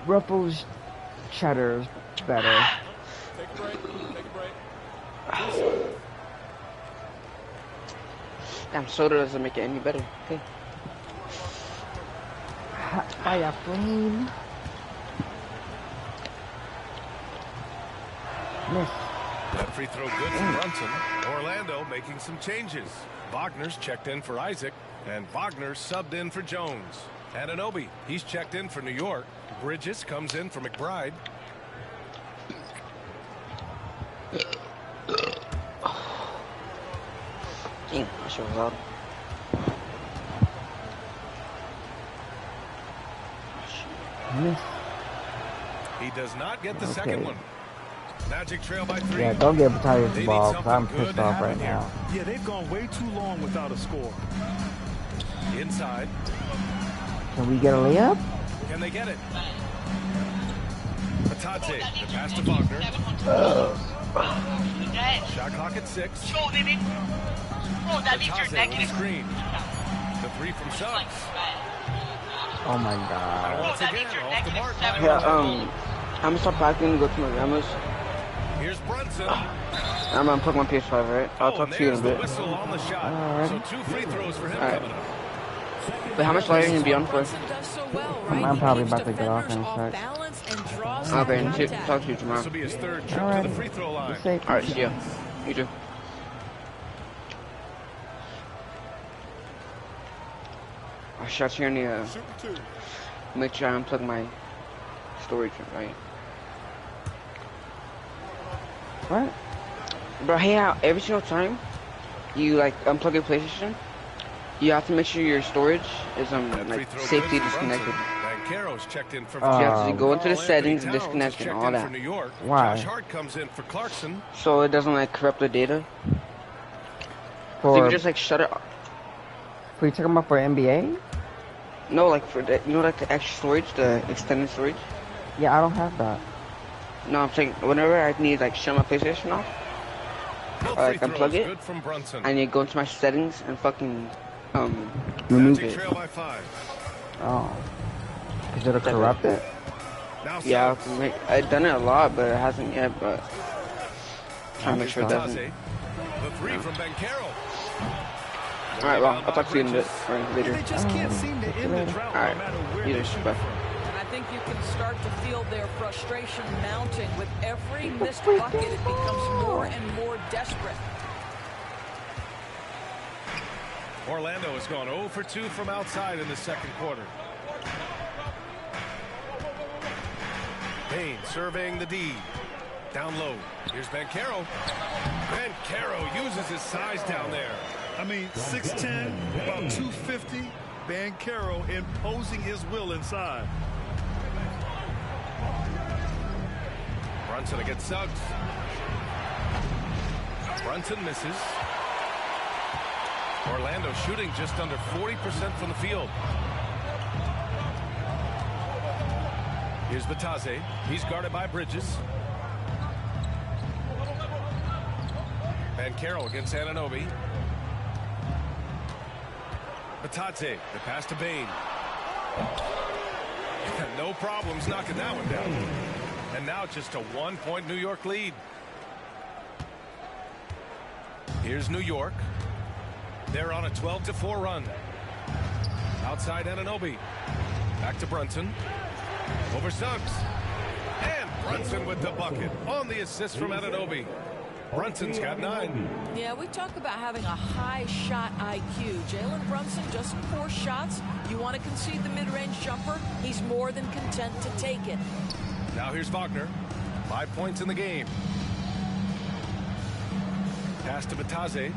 Ruffles cheddar is better. Take a break. Take a break. Damn, soda doesn't make it any better. Okay. Hot fire flame. Miss. That free throw good for Brunson. Orlando making some changes. Wagner's checked in for Isaac, and Wagner subbed in for Jones. Anunoby, he's checked in for New York. Bridges comes in for McBride. Dang, that shit was loud. Miss. He does not get the Okay. second one. Magic trail by 3. Yeah, don't get Tyus They the need ball because I'm something good pissed to off happen right here. now. Yeah, they've gone way too long without a score. Inside. Can we get a layup? Can they get it? Bataze, the pass to Wagner. Shot clock at 6. Bataze with the screen. The 3 from Suggs. Oh my And god. once again, off the mark. Yeah, I'm gonna stop packing and go to my grandma's. Here's Brunson. I'm gonna plug my PS5, right? I'll Oh, talk and to you in a there's the bit. whistle on the shot. Alright. So 2 free throws for him Alright. coming up. Wait, how much longer are you gonna be on for? Brunson does so well, right? I'm He probably keeps about to get off defenders in a sec. balance and Okay, and talk to you tomorrow. This will be his third trip to the free throw line. Alright, see ya. You too. Our shots here in the, make sure I unplug my storage, right? What? Bro, hey, how every single time you like unplug your PlayStation, you have to make sure your storage is like safely disconnected. Checked in for you have to go into the settings, disconnect, and all that. Why? Josh Hart comes in for Clarkson. So it doesn't like corrupt the data. For, so you can just like shut it. For you talking about for NBA? No, like for the, you know, like the extra storage, the extended storage. Yeah, I don't have that. No, I'm saying whenever I need like shut my PlayStation off, or like unplug it, I need to go into my settings and fucking remove it. Oh. Is it a corrupt it? Yeah, I've done it a lot, but it hasn't yet, but trying to make sure it doesn't. The three from Banchero. Alright, well, I'll talk to you in a bit, or later. They just can't seem to end the drought no matter where they shoot from. And I think you can start to feel their frustration mounting. With every missed bucket, it becomes more and more desperate. Orlando has gone 0 for 2 from outside in the second quarter. Payne surveying the D. Down low. Here's Banchero. Banchero uses his size down there. I mean, 6'10", about 250. Banchero imposing his will inside. Brunson against Suggs. Brunson misses. Orlando shooting just under 40% from the field. Here's Batadze. He's guarded by Bridges. Banchero against Anunoby. Batadze, the pass to Bane. No problems knocking that one down. And now just a 1-point New York lead. Here's New York. They're on a 12-4 run. Outside Anunoby. Back to Brunson. Over Suggs. And Brunson with the bucket on the assist from Anunoby. Brunson's got 9. Yeah, we talk about having a high shot IQ. Jalen Brunson just 4 shots. You want to concede the mid-range jumper? He's more than content to take it. Now here's Wagner. 5 points in the game. Pass to Batadze.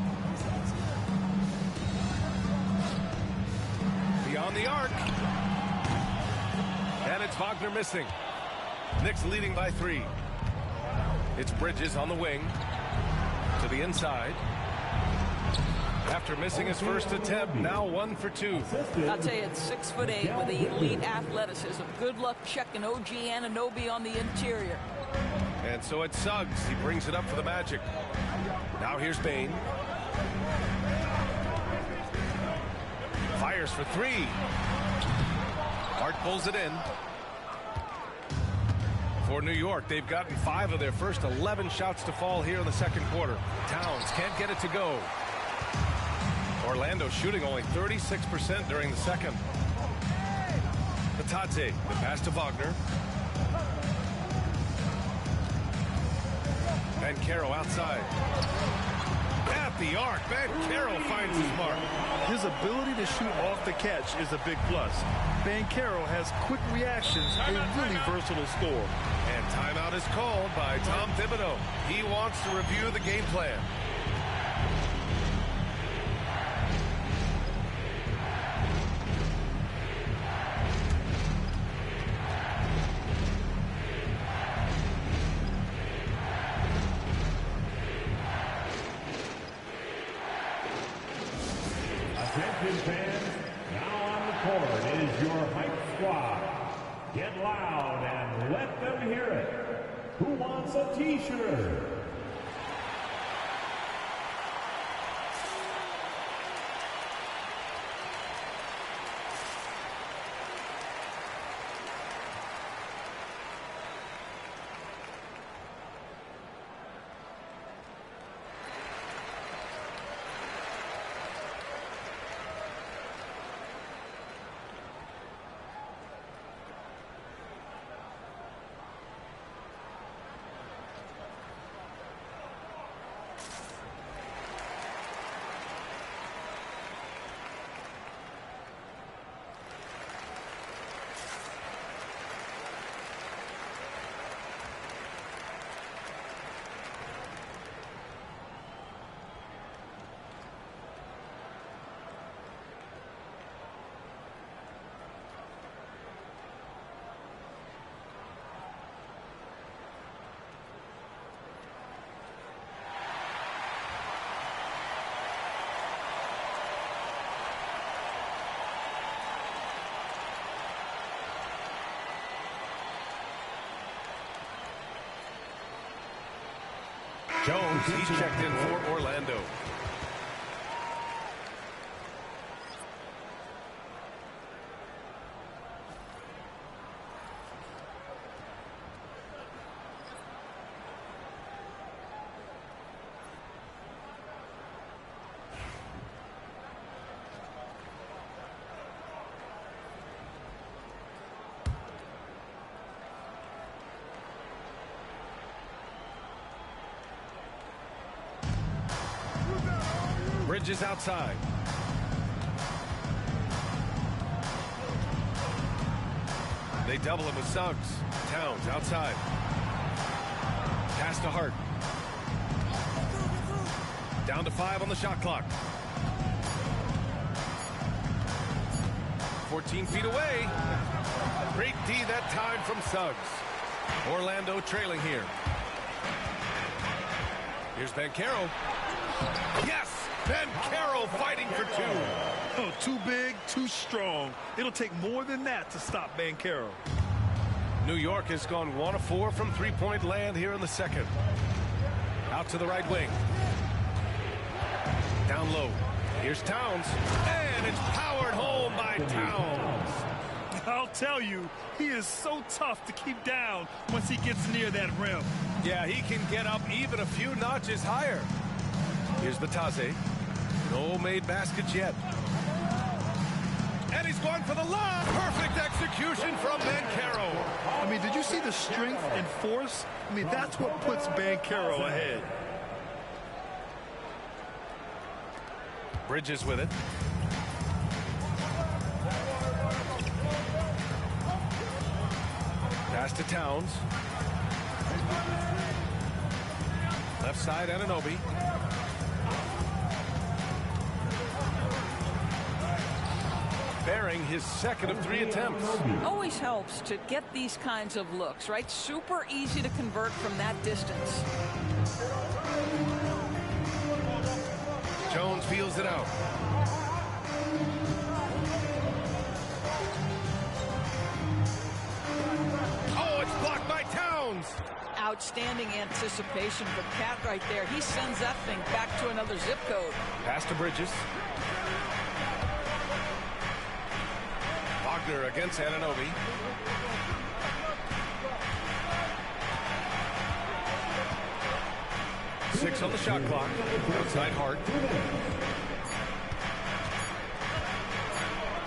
Beyond the arc. And it's Wagner missing. Knicks leading by 3. It's Bridges on the wing. To the inside. After missing his first attempt, now 1 for 2. I'll tell you, it's 6'8" with elite athleticism. Good luck checking OG Anunoby on the interior. And so it's Suggs. He brings it up for the Magic. Now here's Bane. Fires for 3. Hart pulls it in. For New York, they've gotten 5 of their first 11 shots to fall here in the second quarter. Towns can't get it to go. Orlando shooting only 36% during the second. Batadze, the pass to Wagner. Banchero outside. At the arc, Banchero finds his mark. His ability to shoot off the catch is a big plus. Banchero has quick reactions, a really versatile scorer. And timeout is called by Tom Thibodeau. He wants to review the game plan. Attention fans, now on the court is your hype squad. Get loud and let them hear it. Who wants a t-shirt? Jones, he's checked in for Orlando. Bridges outside. They double him with Suggs. Towns outside. Pass to Hart. Down to 5 on the shot clock. 14 feet away. Great D that time from Suggs. Orlando trailing here. Here's Banchero. Yes! Banchero fighting for 2. Oh, too big, too strong. It'll take more than that to stop Banchero. New York has gone 1 of 4 from three-point land here in the second. Out to the right wing. Down low. Here's Towns. And it's powered home by Towns. I'll tell you, he is so tough to keep down once he gets near that rim. Yeah, he can get up even a few notches higher. Here's Batase. No made baskets yet. And he's going for the lob. Perfect execution from Banchero. I mean, did you see the strength and force? I mean, that's what puts Banchero ahead. Bridges with it. Pass to Towns. Left side, Anunoby. Bearing his second of 3 attempts. Always helps to get these kinds of looks, right? Super easy to convert from that distance. Jones feels it out. Oh, it's blocked by Towns. Outstanding anticipation for Cat right there. He sends that thing back to another zip code. Pass to Bridges. Wagner against Anunoby. Six on the shot clock. Outside Hart.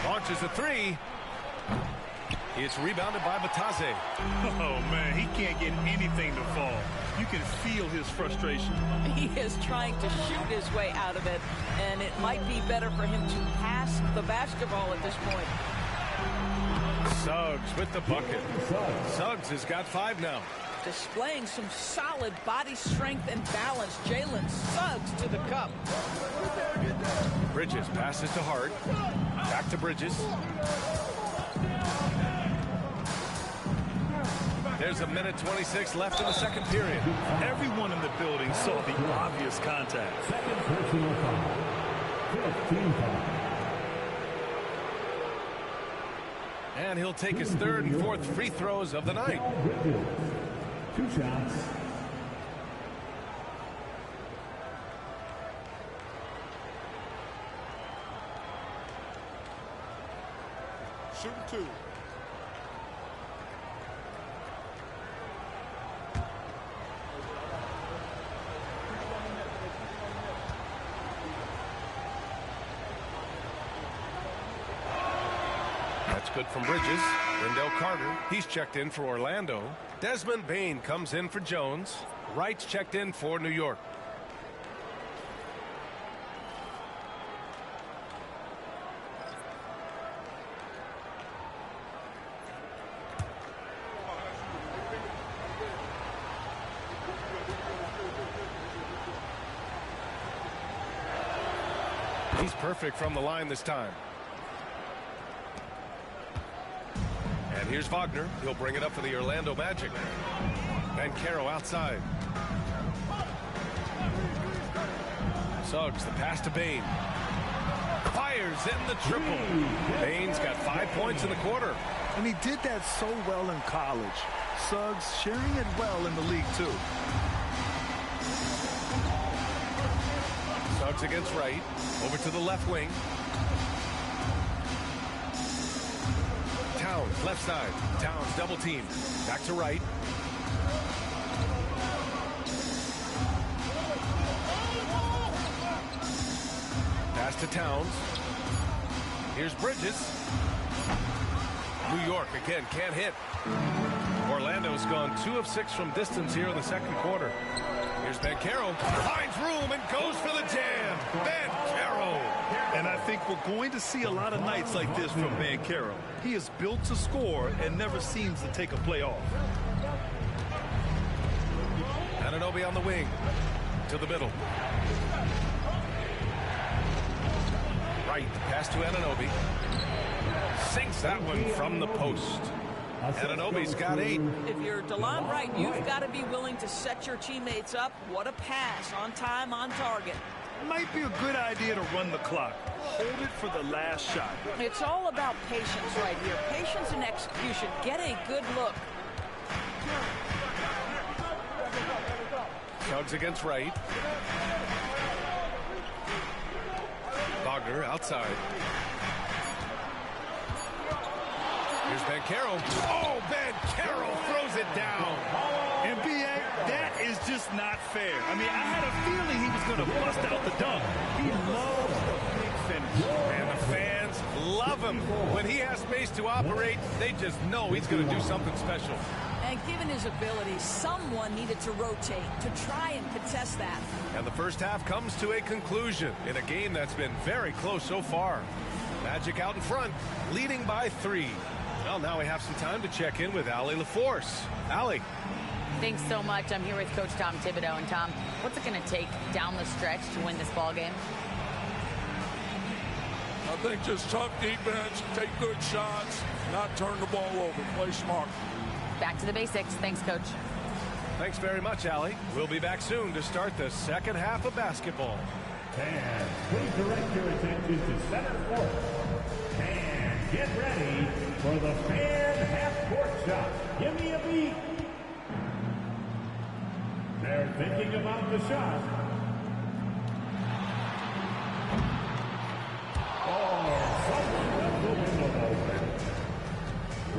Launches a 3. It's rebounded by Batase. Oh, man, he can't get anything to fall. You can feel his frustration. He is trying to shoot his way out of it, and it might be better for him to pass the basketball at this point. Suggs with the bucket. Suggs has got 5 now. Displaying some solid body strength and balance. Jalen Suggs to the cup. Bridges passes to Hart. Back to Bridges. There's a minute 26 left in the second period. Everyone in the building saw the obvious contact. Second personal foul. 15 foul. And he'll take his 3rd and 4th free throws of the night. 2 shots. Shooting 2. That's good from Bridges. Wendell Carter, he's checked in for Orlando. Desmond Bane comes in for Jones. Wright's checked in for New York. He's perfect from the line this time. And here's Wagner. He'll bring it up for the Orlando Magic. Banchero outside. Suggs, the pass to Bane. Fires in the triple. Bane's got 5 points in the quarter. And he did that so well in college. Suggs sharing it well in the league, too. against right. Over to the left wing. Towns, left side. Towns double team. Back to right. Pass to Towns. Here's Bridges. New York again can't hit. Orlando's gone 2 of 6 from distance here in the second quarter. Here's Banchero. Finds room and goes for the jam. Banchero. And I think we're going to see a lot of nights like this from Banchero. He is built to score and never seems to take a play off. Anunoby on the wing. To the middle. Right. Pass to Anunoby. Sinks that one from the post. Anunoby's got 8. If you're DeLon Wright, you've got to be willing to set your teammates up. What a pass. On time, on target. Might be a good idea to run the clock. Hold it for the last shot. It's all about patience right here. Patience and execution. Get a good look. Suggs against right. Wagner outside. Here's Banchero. Oh, Banchero throws it down. NBA, that is just not fair. I mean, I had a feeling he was going to bust out the dunk. He loves the big finish. And the fans love him. When he has space to operate, they just know he's going to do something special. And given his ability, someone needed to rotate to try and contest that. And the first half comes to a conclusion in a game that's been very close so far. Magic out in front, leading by 3. Well, now we have some time to check in with Allie LaForce. Allie. Thanks so much. I'm here with Coach Tom Thibodeau. And Tom, what's it going to take down the stretch to win this ball game? I think just tough defense, take good shots, not turn the ball over, play smart. Back to the basics. Thanks, Coach. Thanks very much, Allie. We'll be back soon to start the second half of basketball. And please direct your attention to center court. And get ready for the fan half-court shot. Give me a beat. They're thinking about the shot. Oh, someone left the window open.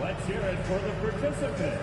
Let's hear it for the participant.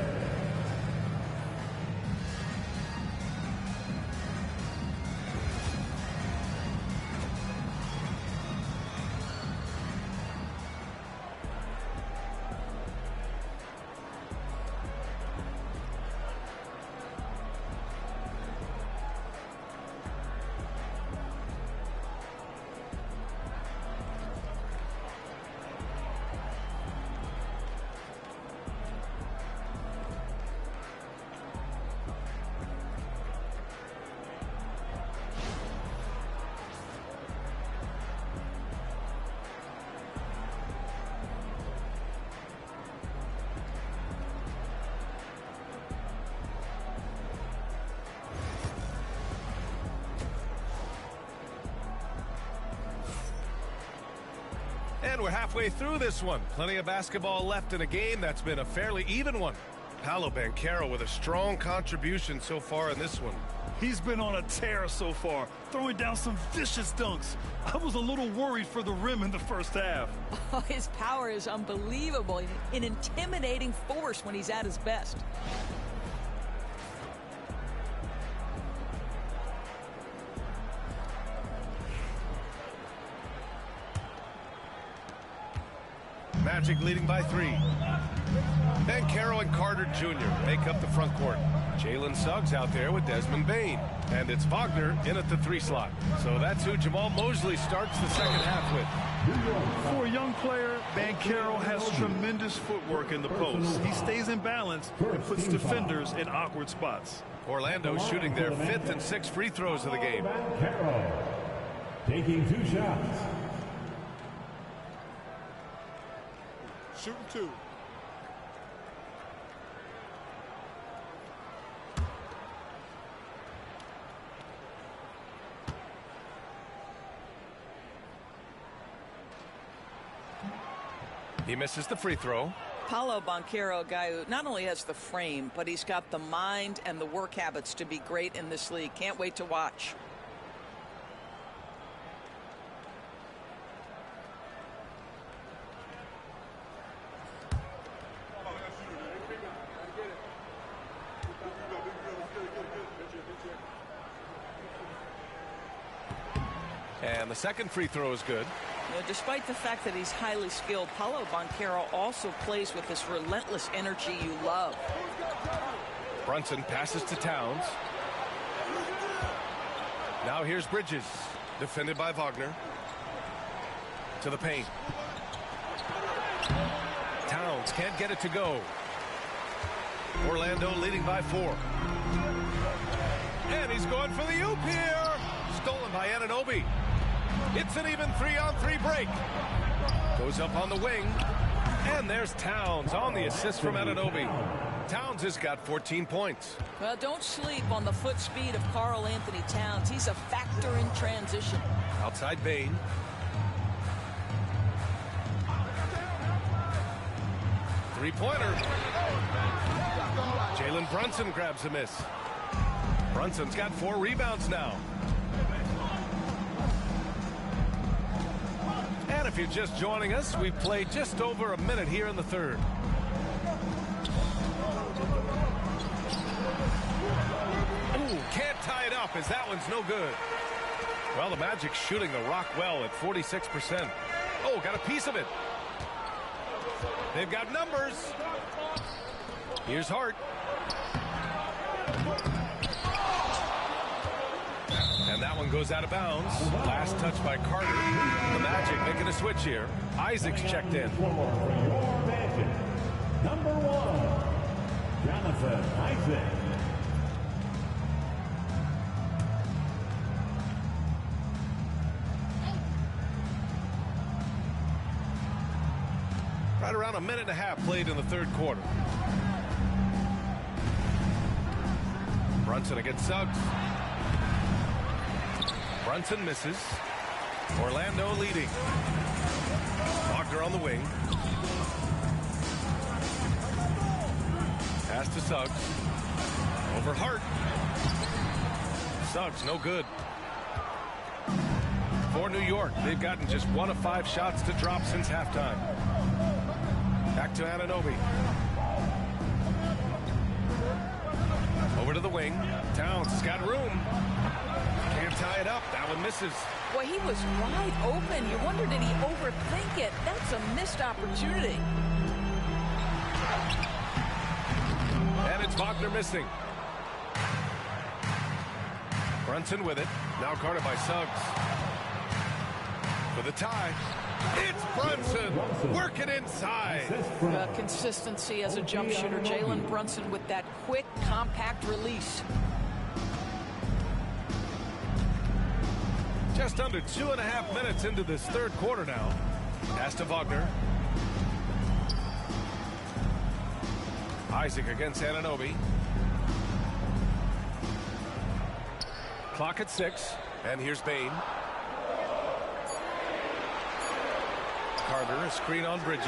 And we're halfway through this one. Plenty of basketball left in a game that's been a fairly even one. Paolo Banchero with a strong contribution so far in this one. He's been on a tear so far, throwing down some vicious dunks. I was a little worried for the rim in the first half. Oh, his power is unbelievable. An intimidating force when he's at his best. Magic leading by 3. Banchero and Carter Jr. make up the front court. Jalen Suggs out there with Desmond Bane. And it's Wagner in at the 3 slot. So that's who Jamal Mosley starts the second half with. For a young player, Banchero has tremendous footwork in the post. He stays in balance and puts defenders in awkward spots. Orlando shooting their 5th and 6th free throws of the game. Banchero taking 2 shots. Shooting 2. He misses the free throw. Paolo Banchero, a guy who not only has the frame, but he's got the mind and the work habits to be great in this league. Can't wait to watch. the second free throw is good. Despite the fact that he's highly skilled, Paolo Banchero also plays with this relentless energy you love. Brunson passes to Towns. Now here's Bridges, defended by Wagner. To the paint. Towns can't get it to go. Orlando leading by 4. And he's going for the oop here. Stolen by Anunoby. It's an even 3-on-3 break. Goes up on the wing. And there's Towns on the assist from Anunoby. Towns has got 14 points. Well, don't sleep on the foot speed of Karl Anthony Towns. He's a factor in transition. Outside Bane. Three-pointer. Jalen Brunson grabs a miss. Brunson's got 4 rebounds now. And if you're just joining us, we've played just over a minute here in the third. Ooh, can't tie it up as that one's no good. Well, the Magic's shooting the rock well at 46%. Oh, got a piece of it. They've got numbers. Here's Hart. And that one goes out of bounds. Last touch by Carter. The Magic making a switch here. Isaac's checked in. Number 1, Jonathan Isaac. Right around a minute and a half played in the third quarter. Brunson against Suggs. Brunson misses. Orlando leading. Wagner on the wing. Pass to Suggs. Over Hart. Suggs no good. For New York, they've gotten just 1 of 5 shots to drop since halftime. Back to Anunoby. Over to the wing. Towns has got room. Can't tie it up. That one misses. Boy, he was wide open. You wonder, did he overthink it? That's a missed opportunity. And it's Wagner missing. Brunson with it. Now guarded by Suggs. For the tie. It's Brunson working inside. Consistency as a jump shooter. Jalen Brunson with that quick, compact release. Just under 2.5 minutes into this third quarter now. Pass to Wagner. Isaac against Anunoby. Clock at 6. And here's Bane. Carter, a screen on Bridges.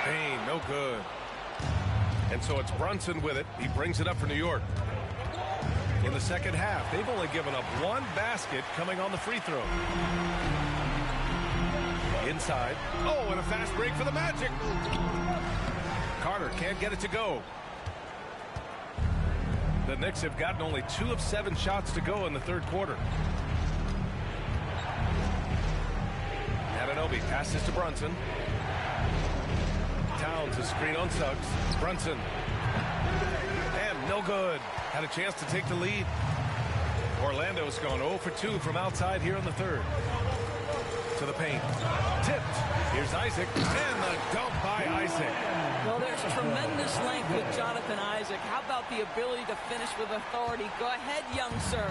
Bane, no good. And so it's Brunson with it. He brings it up for New York. In the second half, they've only given up 1 basket coming on the free throw. Inside. Oh, and a fast break for the Magic. Carter can't get it to go. The Knicks have gotten only 2 of 7 shots to go in the third quarter. Anunoby passes to Brunson. Towns, a screen on Suggs. Brunson. And no good. Had a chance to take the lead. Orlando's gone 0 for 2 from outside here in the third. To the paint. Tipped. Here's Isaac. And the dump by Isaac. Well, there's tremendous length with Jonathan Isaac. How about the ability to finish with authority? Go ahead, young sir.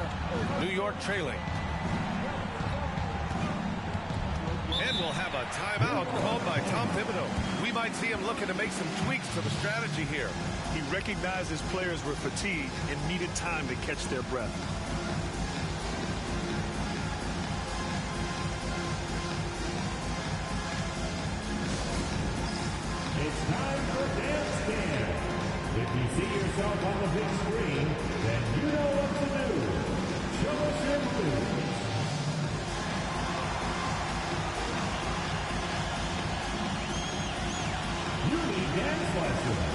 New York trailing. And we'll have a timeout called by Tom Thibodeau. We might see him looking to make some tweaks to the strategy here. He recognized his players were fatigued and needed time to catch their breath. It's time for Dance Dance. If you see yourself on the big screen, then you know what to do. Show us your moves. You need dance lessons.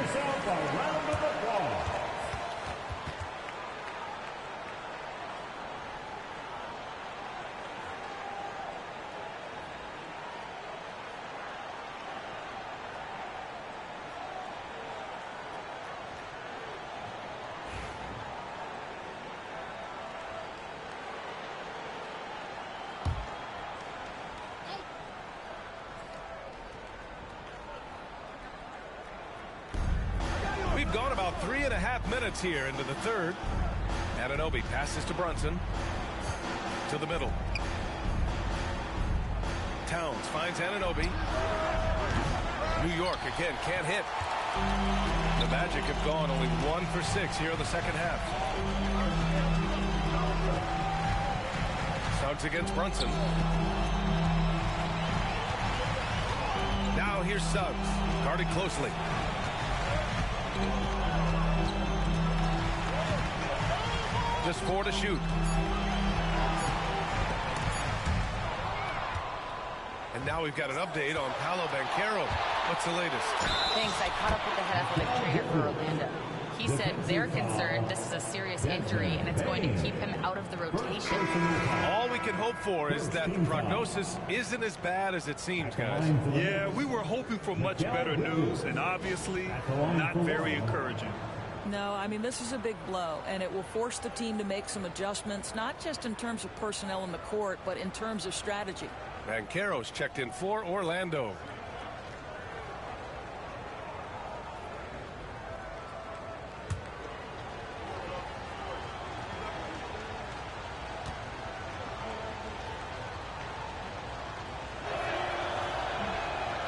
yourself a round of applause. We've gone about 3.5 minutes here into the third. Anunoby passes to Brunson. To the middle. Towns finds Anunoby. New York again can't hit. The Magic have gone only 1 for 6 here in the second half. Suggs against Brunson. Now here's Suggs. Guarded closely. Just 4 to shoot. And now we've got an update on Paolo Banchero. What's the latest? Thanks. I caught up with the head athletic trainer for Orlando. He said they're concerned this is a serious injury and it's going to keep him out of the rotation. All we can hope for is that the prognosis isn't as bad as it seems, guys. Yeah, we were hoping for much better news, and obviously not very encouraging. No, I mean, this is a big blow, and it will force the team to make some adjustments, not just in terms of personnel in the court, but in terms of strategy. Banchero's checked in for Orlando.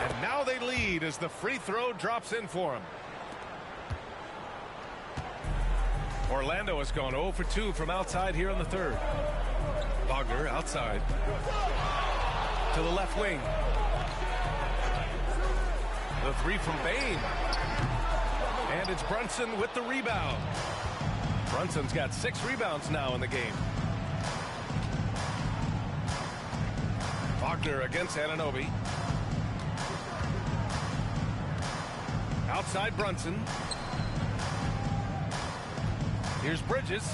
And now they lead as the free throw drops in for him. Orlando has gone 0 for 2 from outside here in the third. Wagner outside. To the left wing. The three from Bain. And it's Brunson with the rebound. Brunson's got 6 rebounds now in the game. Wagner against Anunoby. Outside Brunson. Here's Bridges.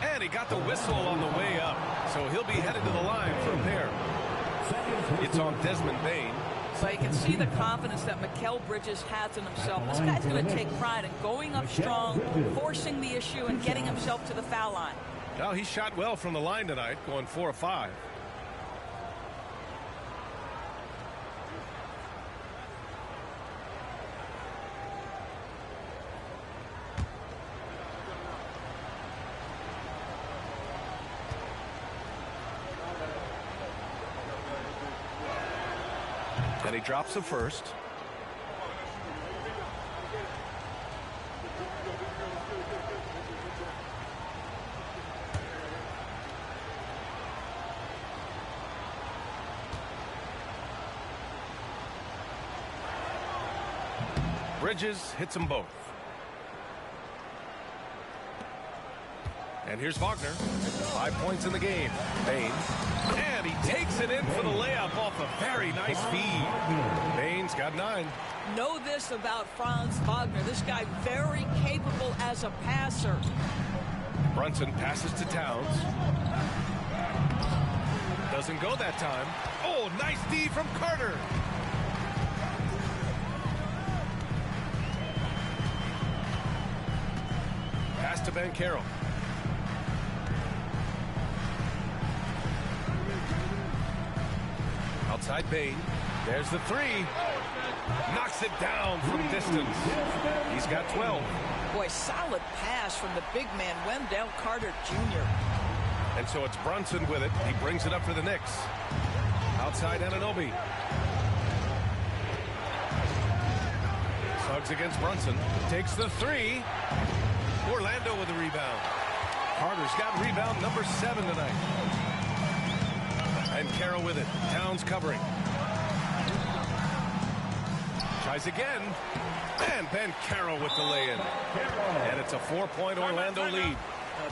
And he got the whistle on the way up. So he'll be headed to the line for a pair. It's on Desmond Bain. So you can see the confidence that Mikal Bridges has in himself. This guy's going to take pride in going up strong, forcing the issue, and getting himself to the foul line. Well, he shot well from the line tonight, going 4 of 5. And he drops the first. Bridges hits them both. And here's Wagner. 5 points in the game. Bain. And he takes it in for the layup off a very nice feed. Bain's got 9. Know this about Franz Wagner. This guy very capable as a passer. Brunson passes to Towns. Doesn't go that time. Oh, nice D from Carter. Pass to Banchero. Outside Bain. There's the 3. Knocks it down from distance. He's got 12. Boy, solid pass from the big man, Wendell Carter Jr. And so it's Brunson with it. He brings it up for the Knicks. Outside Anunoby. Suggs against Brunson. Takes the 3. Orlando with the rebound. Carter's got rebound number 7 tonight. And Carroll with it. Towns covering. Tries again. And Banchero with the lay-in. And it's a 4-point Orlando lead.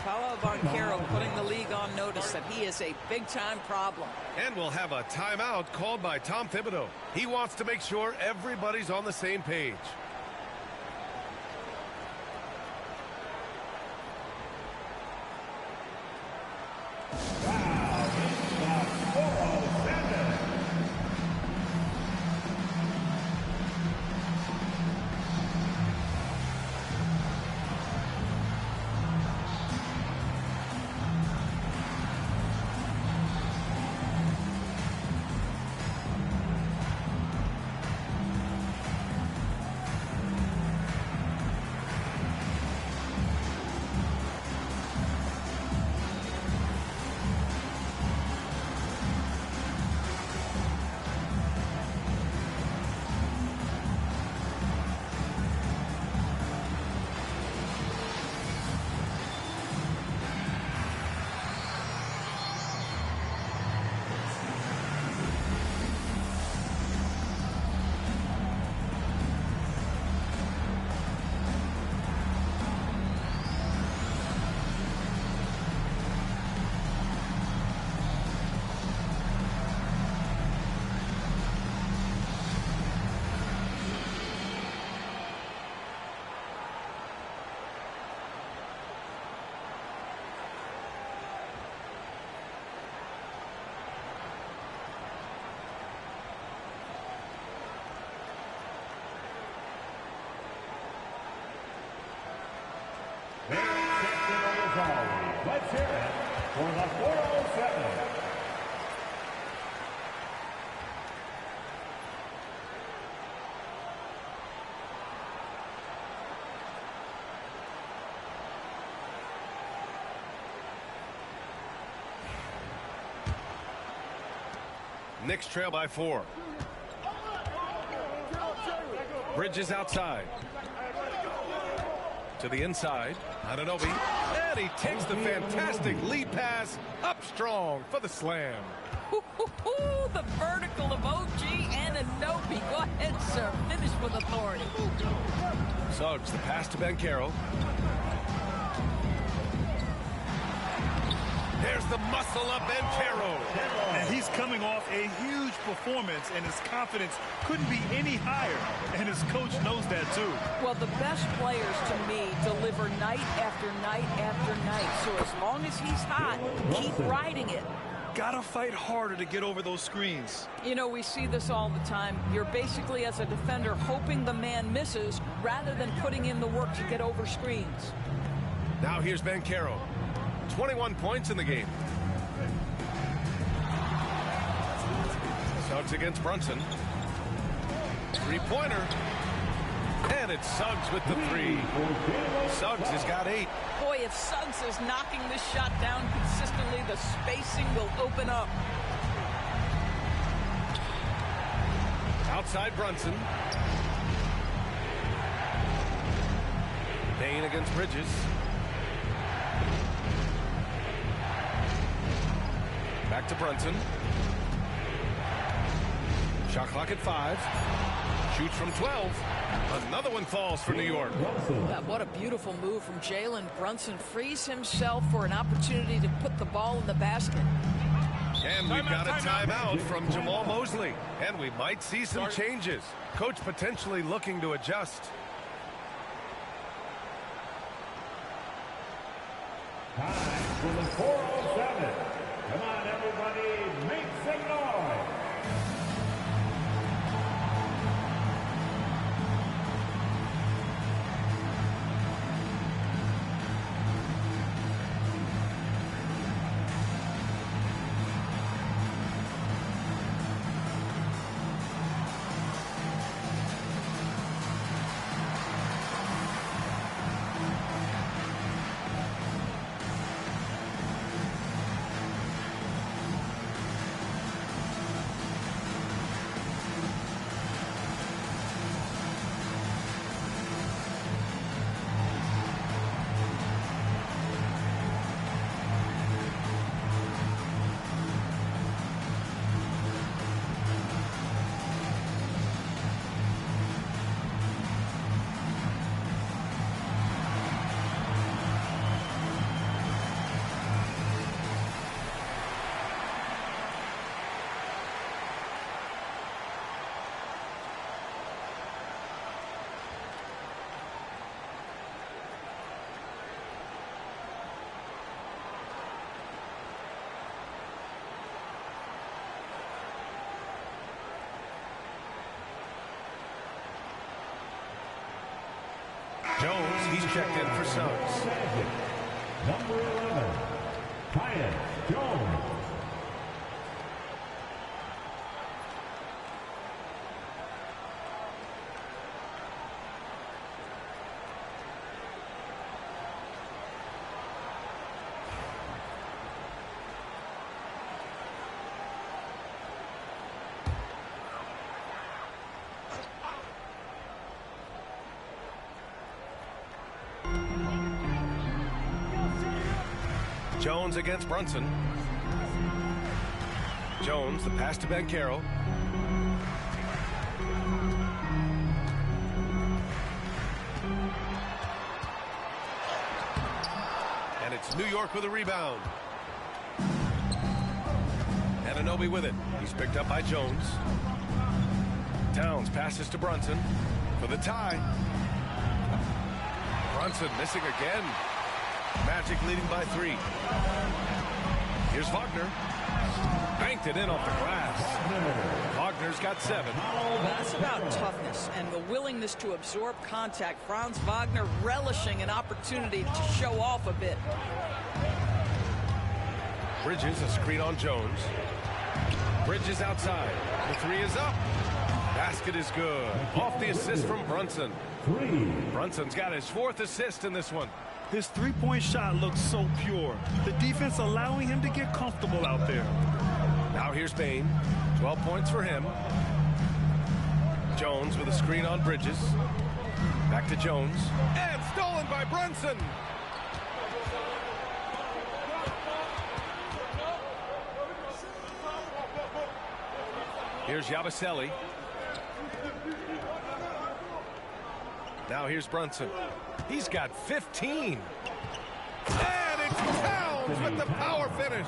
Paolo Banchero putting the league on notice that he is a big-time problem. And we'll have a timeout called by Tom Thibodeau. He wants to make sure everybody's on the same page. Their champion as always. Let's hear it for the 407. Knicks trail by 4. Bridges outside. To the inside. Anunoby. And he takes the fantastic lead pass up strong for the slam. The vertical of OG and Anunoby. Go ahead, sir. Finish with authority. Suggs, the pass to Banchero. There's the muscle of Banchero. And he's coming off a huge performance, and his confidence couldn't be any higher. And his coach knows that, too. Well, the best players, to me, deliver night after night after night. So as long as he's hot, keep riding it. Gotta fight harder to get over those screens. You know, we see this all the time. You're basically, as a defender, hoping the man misses rather than putting in the work to get over screens. Now here's Banchero. 21 points in the game. Suggs against Brunson. Three-pointer. And it's Suggs with the 3. Suggs has got 8. Boy, if Suggs is knocking this shot down consistently, the spacing will open up. Outside Brunson. Payne against Bridges. Back to Brunson. Shot clock at 5. Shoots from 12. Another one falls for New York. What a beautiful move from Jalen Brunson. Frees himself for an opportunity to put the ball in the basket. And we've got a timeout from Jamal Mosley. And we might see some changes. Coach potentially looking to adjust. Time for the 407. Come on, everybody, make some noise. Jones, he's checked in for Suggs. Number 11, Tyus Jones. Jones against Brunson. Jones, the pass to Banchero. And it's New York with a rebound. Anunoby with it. He's picked up by Jones. Towns passes to Brunson for the tie. Brunson missing again. Magic leading by 3. Here's Wagner. Banked it in off the glass. Wagner's got 7. That's about toughness and the willingness to absorb contact. Franz Wagner relishing an opportunity to show off a bit. Bridges, a screen on Jones. Bridges outside. The 3 is up. Basket is good. Off the assist from Brunson. Brunson's got his 4th assist in this one. His three-point shot looks so pure. The defense allowing him to get comfortable out there. Now here's Bain. 12 points for him. Jones with a screen on Bridges. Back to Jones. And stolen by Brunson. Here's Yabusele. Now here's Brunson. He's got 15. And it's Towns with the power finish.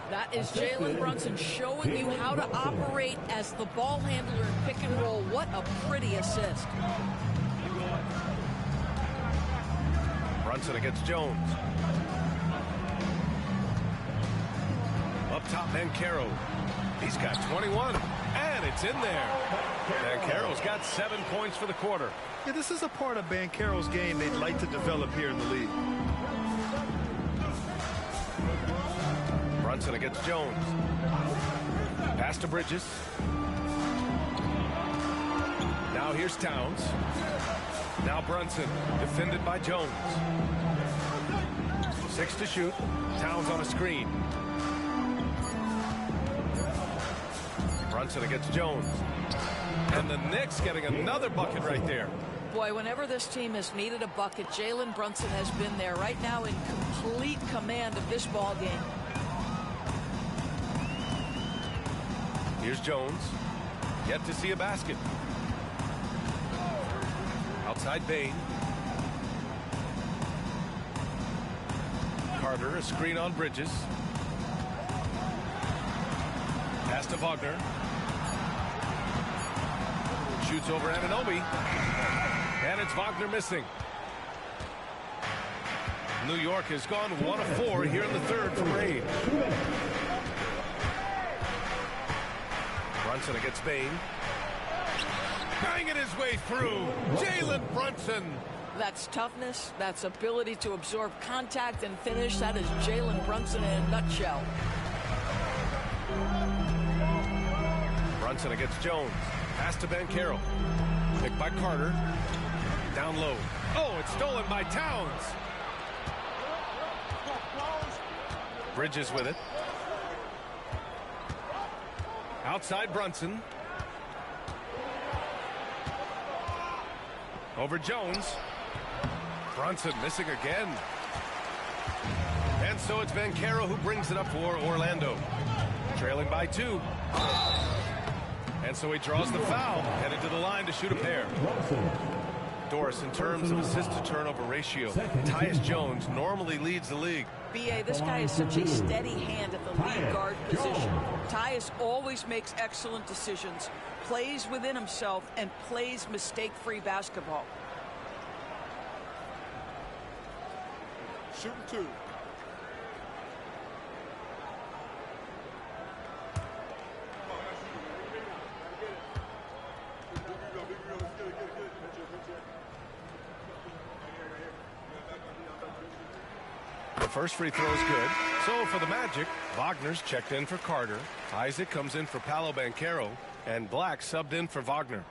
That is Jalen Brunson showing you how to operate as the ball handler in pick and roll. What a pretty assist. Brunson against Jones. Up top, Banchero. He's got 21. And it's in there. Banchero's got 7 points for the quarter. Yeah, this is a part of Banchero's game they'd like to develop here in the league. Brunson against Jones. Pass to Bridges. Now here's Towns. Now Brunson, defended by Jones. 6 to shoot. Towns on a screen. Brunson against Jones. And the Knicks getting another bucket right there. Boy, whenever this team has needed a bucket, Jalen Brunson has been there right now in complete command of this ball game. Here's Jones. Yet to see a basket. Outside Bain. Carter, a screen on Bridges. Pass to Wagner. Shoots over Anunoby. And it's Wagner missing. New York has gone 1 of 4 here in the 3rd from range. Brunson against Bain. Banging his way through. Jalen Brunson. That's toughness. That's ability to absorb contact and finish. That is Jalen Brunson in a nutshell. Brunson against Jones. Pass to Banchero. Picked by Carter. Down low. Oh, it's stolen by Towns. Bridges with it. Outside Brunson. Over Jones. Brunson missing again. And so it's Banchero who brings it up for Orlando. Trailing by 2. And so he draws the foul. Headed to the line to shoot a pair. Doris, in terms of assist-to-turnover ratio, Tyus Jones normally leads the league. B.A., this guy is such a steady hand at the lead guard position. Tyus always makes excellent decisions, plays within himself, and plays mistake-free basketball. Shooting 2. The first free throw is good. So for the Magic, Wagner's checked in for Carter. Isaac comes in for Paolo Banchero. And Black subbed in for Wagner.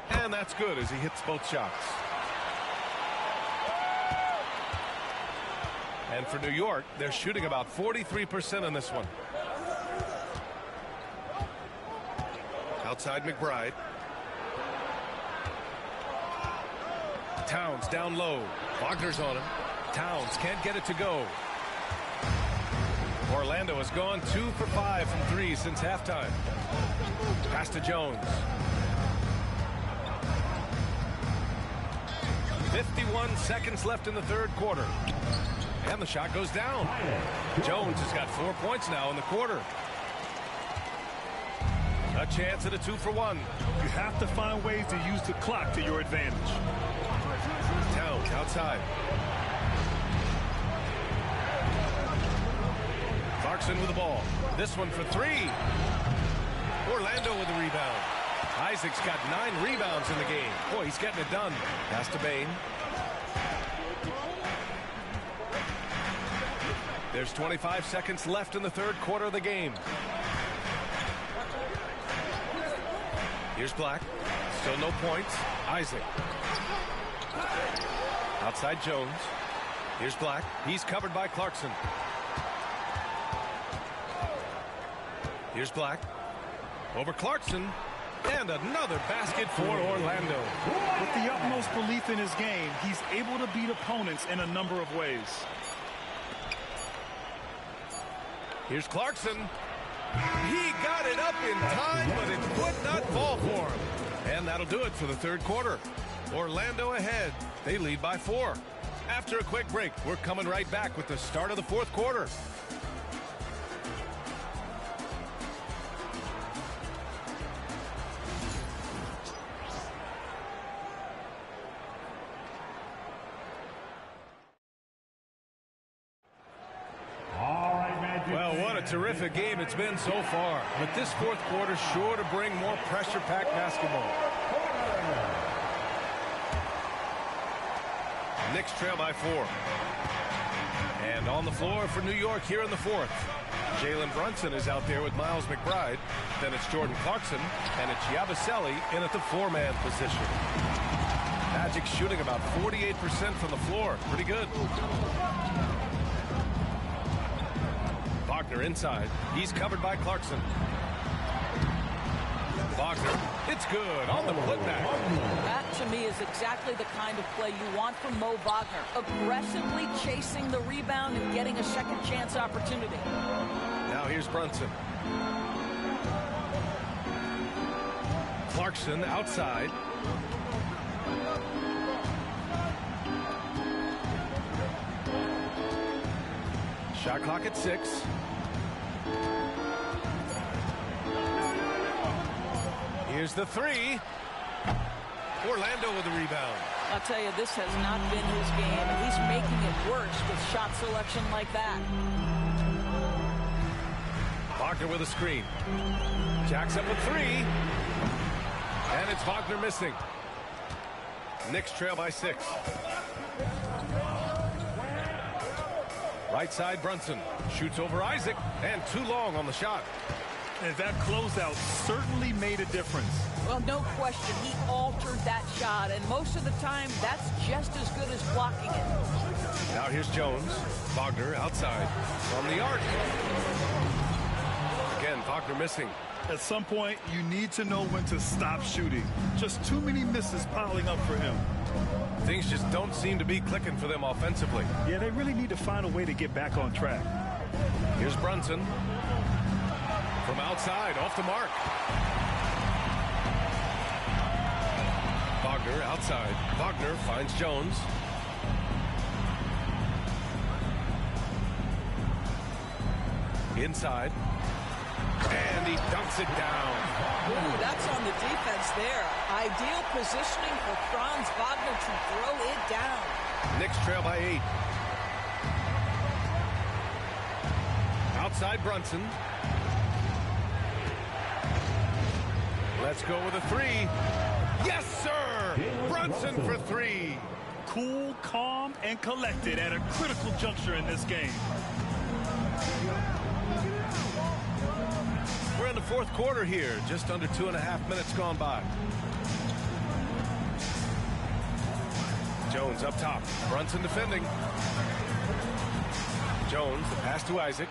And that's good as he hits both shots. And for New York, they're shooting about 43% on this one. Outside McBride. Towns down low. Wagner's on him. Towns can't get it to go. Orlando has gone 2 for 5 from 3 since halftime. Pass to Jones. 51 seconds left in the third quarter. And the shot goes down. Jones has got 4 points now in the quarter. A chance at a 2-for-1. You have to find ways to use the clock to your advantage. Towns outside. Clarkson with the ball. This one for 3. Orlando with the rebound. Isaac's got 9 rebounds in the game. Boy, he's getting it done. Pass to Bain. There's 25 seconds left in the third quarter of the game. Here's Black. Still no points. Isaac. Outside Jones. Here's Black. He's covered by Clarkson. Here's Black. Over Clarkson. And another basket for Orlando. With the utmost belief in his game, he's able to beat opponents in a number of ways. Here's Clarkson. He got it up in time, but it would not fall for him. And that'll do it for the third quarter. Orlando ahead. They lead by 4. After a quick break, we're coming right back with the start of the fourth quarter. Well, what a terrific game it's been so far. But this fourth quarter sure to bring more pressure-packed basketball. Knicks trail by 4. And on the floor for New York here in the fourth. Jalen Brunson is out there with Miles McBride. Then it's Jordan Clarkson. And it's Yabusele in at the 4-man position. Magic shooting about 48% from the floor. Pretty good. Wagner inside. He's covered by Clarkson. Wagner. It's good on the putback. That, to me, is exactly the kind of play you want from Mo Wagner. Aggressively chasing the rebound and getting a second chance opportunity. Now here's Brunson. Clarkson outside. Shot clock at 6. Here's the 3. Orlando with the rebound. I'll tell you, this has not been his game, and he's making it worse with shot selection like that. Wagner with a screen. Jacks up with 3. And it's Wagner missing. Knicks trail by 6. Right side, Brunson shoots over Isaac, and too long on the shot. And that closeout certainly made a difference. Well, no question, he altered that shot, and most of the time, that's just as good as blocking it. Now here's Jones. Wagner outside from the arc. Again, Wagner missing. At some point, you need to know when to stop shooting. Just too many misses piling up for him. Things just don't seem to be clicking for them offensively. Yeah, they really need to find a way to get back on track. Here's Brunson. From outside, off the mark. Wagner outside. Wagner finds Jones. Inside. And he dunks it down. Ooh, that's on the defense there. Ideal positioning for Franz Wagner to throw it down. Knicks trail by 8. Outside Brunson. Let's go with a 3. Yes, sir! Brunson for 3. Cool, calm, and collected at a critical juncture in this game. We're in the fourth quarter here. Just under 2.5 minutes gone by. Jones up top. Brunson defending. Jones, the pass to Isaac.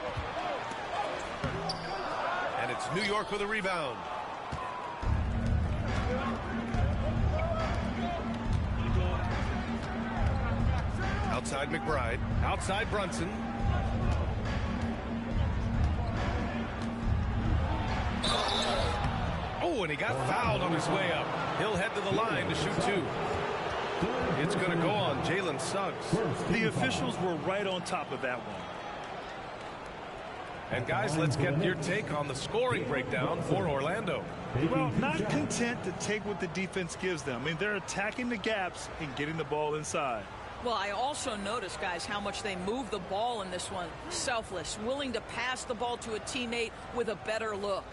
And it's New York with a rebound. Outside McBride. Outside Brunson. Oh, and he got fouled on his way up. He'll head to the line to shoot 2. It's going to go on Jalen Suggs. The officials were right on top of that one. And guys, let's get your take on the scoring breakdown for Orlando. Well, not content to take what the defense gives them. I mean, they're attacking the gaps and getting the ball inside. Well, I also noticed, guys, how much they move the ball in this one. Selfless, willing to pass the ball to a teammate with a better look.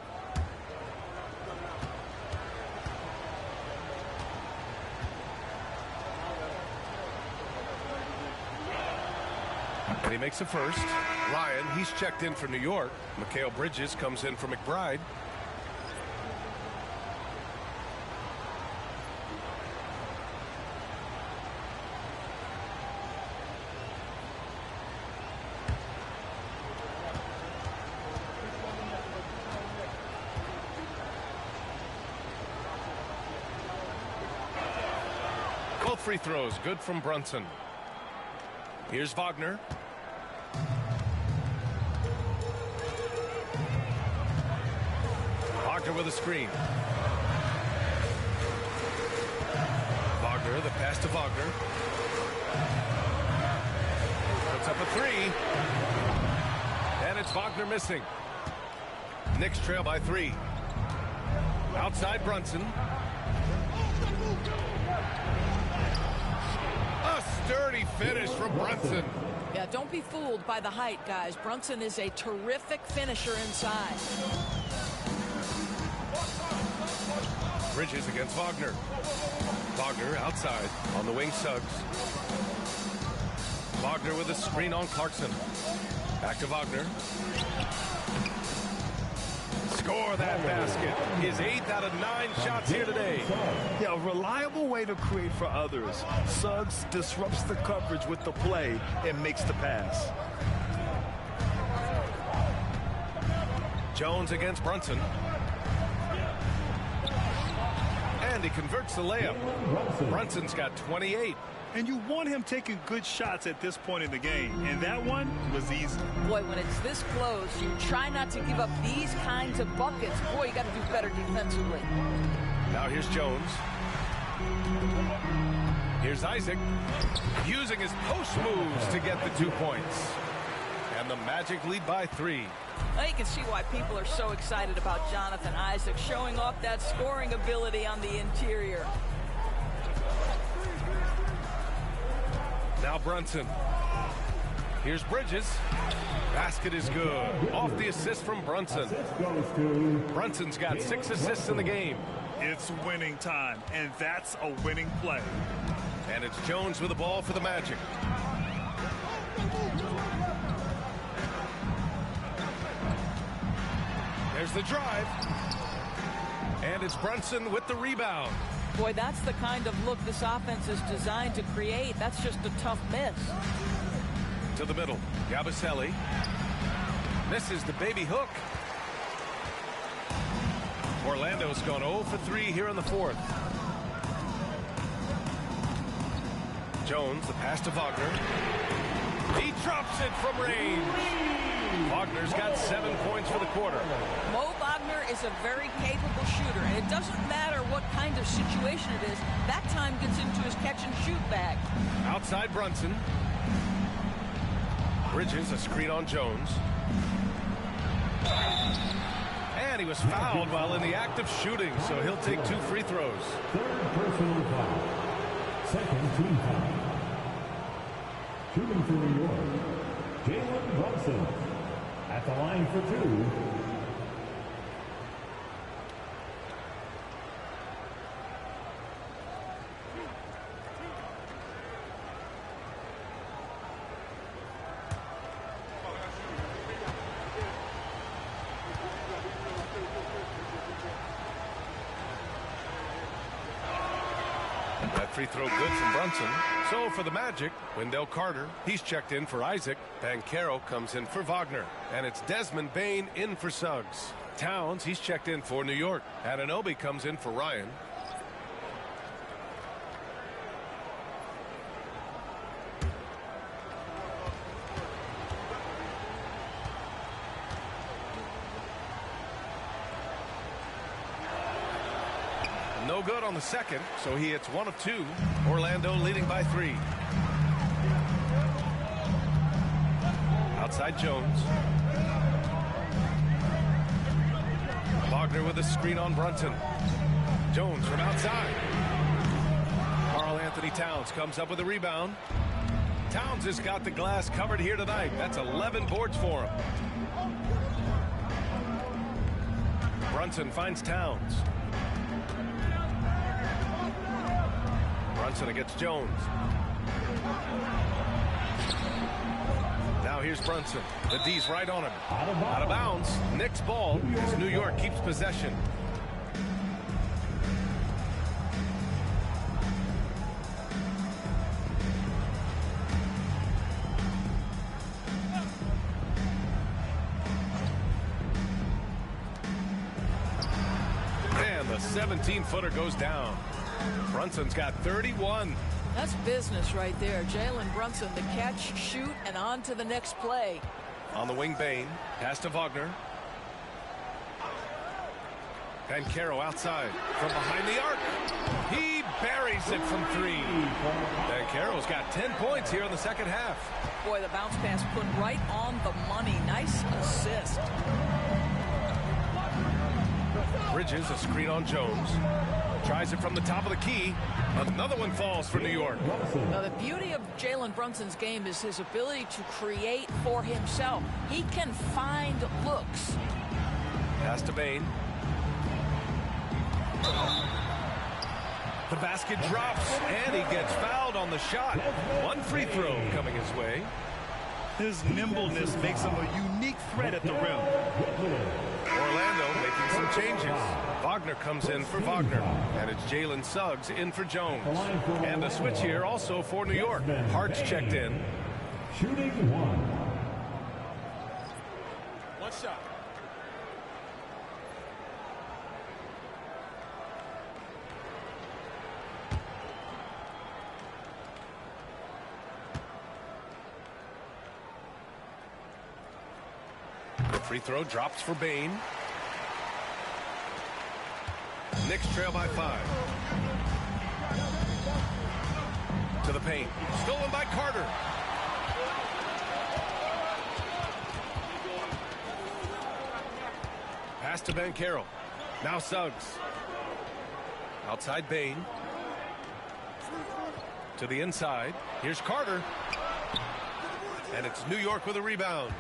And he makes a first. Ryan, he's checked in for New York. Mikal Bridges comes in for McBride. Both free throws good from Brunson. Here's Wagner. Wagner with a screen. Wagner, the pass to Wagner. Puts up a three. And it's Wagner missing. Knicks trail by 3. Outside Brunson. A sturdy finish from Brunson. Yeah, don't be fooled by the height, guys. Brunson is a terrific finisher inside. Bridges against Wagner. Wagner outside on the wing. Suggs. Wagner with a screen on Clarkson. Back to Wagner. Score that basket. His 8th out of 9 shots here today. Yeah, a reliable way to create for others. Suggs disrupts the coverage with the play and makes the pass. Jones against Brunson. And he converts the layup. Brunson's got 28. And you want him taking good shots at this point in the game. And that one was easy. Boy, when it's this close, you try not to give up these kinds of buckets. Boy, you got to do better defensively. Now here's Jones. Here's Isaac. Using his post moves to get the 2 points. And the Magic lead by 3. Now you can see why people are so excited about Jonathan Isaac showing off that scoring ability on the interior. Now Brunson. Here's Bridges. Basket is good. Off the assist from Brunson. Brunson's got 6 assists in the game. It's winning time, and that's a winning play. And it's Jones with the ball for the Magic. There's the drive. And it's Brunson with the rebound. Boy, that's the kind of look this offense is designed to create. That's just a tough miss. To the middle. Yabusele. Misses the baby hook. Orlando's gone 0 for 3 here in the 4th. Jones, the pass to Wagner. He drops it from range. Wagner's got 7 points for the quarter. Mo Wagner is a very capable shooter, and it doesn't matter what kind of situation it is. That time gets into his catch-and-shoot bag. Outside Brunson. Bridges, a screen on Jones. And he was fouled while in the act of shooting, so he'll take 2 free throws. 3rd personal foul. 2nd team foul. Shooting for New York, Jalen Brunson. At the line for 2. That free throw good from Brunson. So for the Magic, Wendell Carter, he's checked in for Isaac. Banchero comes in for Wagner. And it's Desmond Bane in for Suggs. Towns, he's checked in for New York. Anunoby comes in for Ryan. No good on the second, so he hits 1 of 2. Orlando leading by 3. Outside Jones. Wagner with a screen on Brunson. Jones from outside. Karl Anthony Towns comes up with a rebound. Towns has got the glass covered here tonight. That's 11 boards for him. Brunson finds Towns. Brunson against Jones. Now here's Brunson. The D's right on him. Out of bounds. Knicks ball as New York keeps possession. And the 17-footer goes down. Brunson's got 31. That's business right there. Jalen Brunson, the catch, shoot, and on to the next play. On the wing, Bain. Pass to Wagner. Banchero outside. From behind the arc. He buries it from 3. Banchero's got 10 points here in the second half. Boy, the bounce pass put right on the money. Nice assist. Bridges, a screen on Jones. Tries it from the top of the key. Another one falls for New York. Now, the beauty of Jalen Brunson's game is his ability to create for himself. He can find looks. Pass to Bain. The basket drops, and he gets fouled on the shot. 1 free throw coming his way. His nimbleness makes him a unique threat at the rim. Orlando making some changes. Wagner comes in for Wagner, and it's Jalen Suggs in for Jones. And a switch here also for New York. Hart's checked in. Shooting 1. One shot. Free throw drops for Bain. Knicks trail by 5. To the paint. Stolen by Carter. Pass to Banchero. Now Suggs. Outside Bain. To the inside. Here's Carter. And it's New York with a rebound.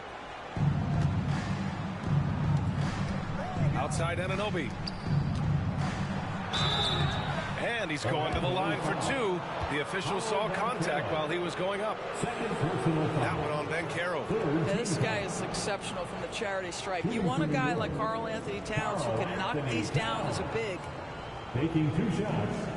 Outside Anunoby. And he's going to the line for 2. The official saw contact while he was going up. That one on Banchero. Yeah, this guy is exceptional from the charity stripe. You want a guy like Karl Anthony Towns who can knock these down as a big. Taking 2 shots.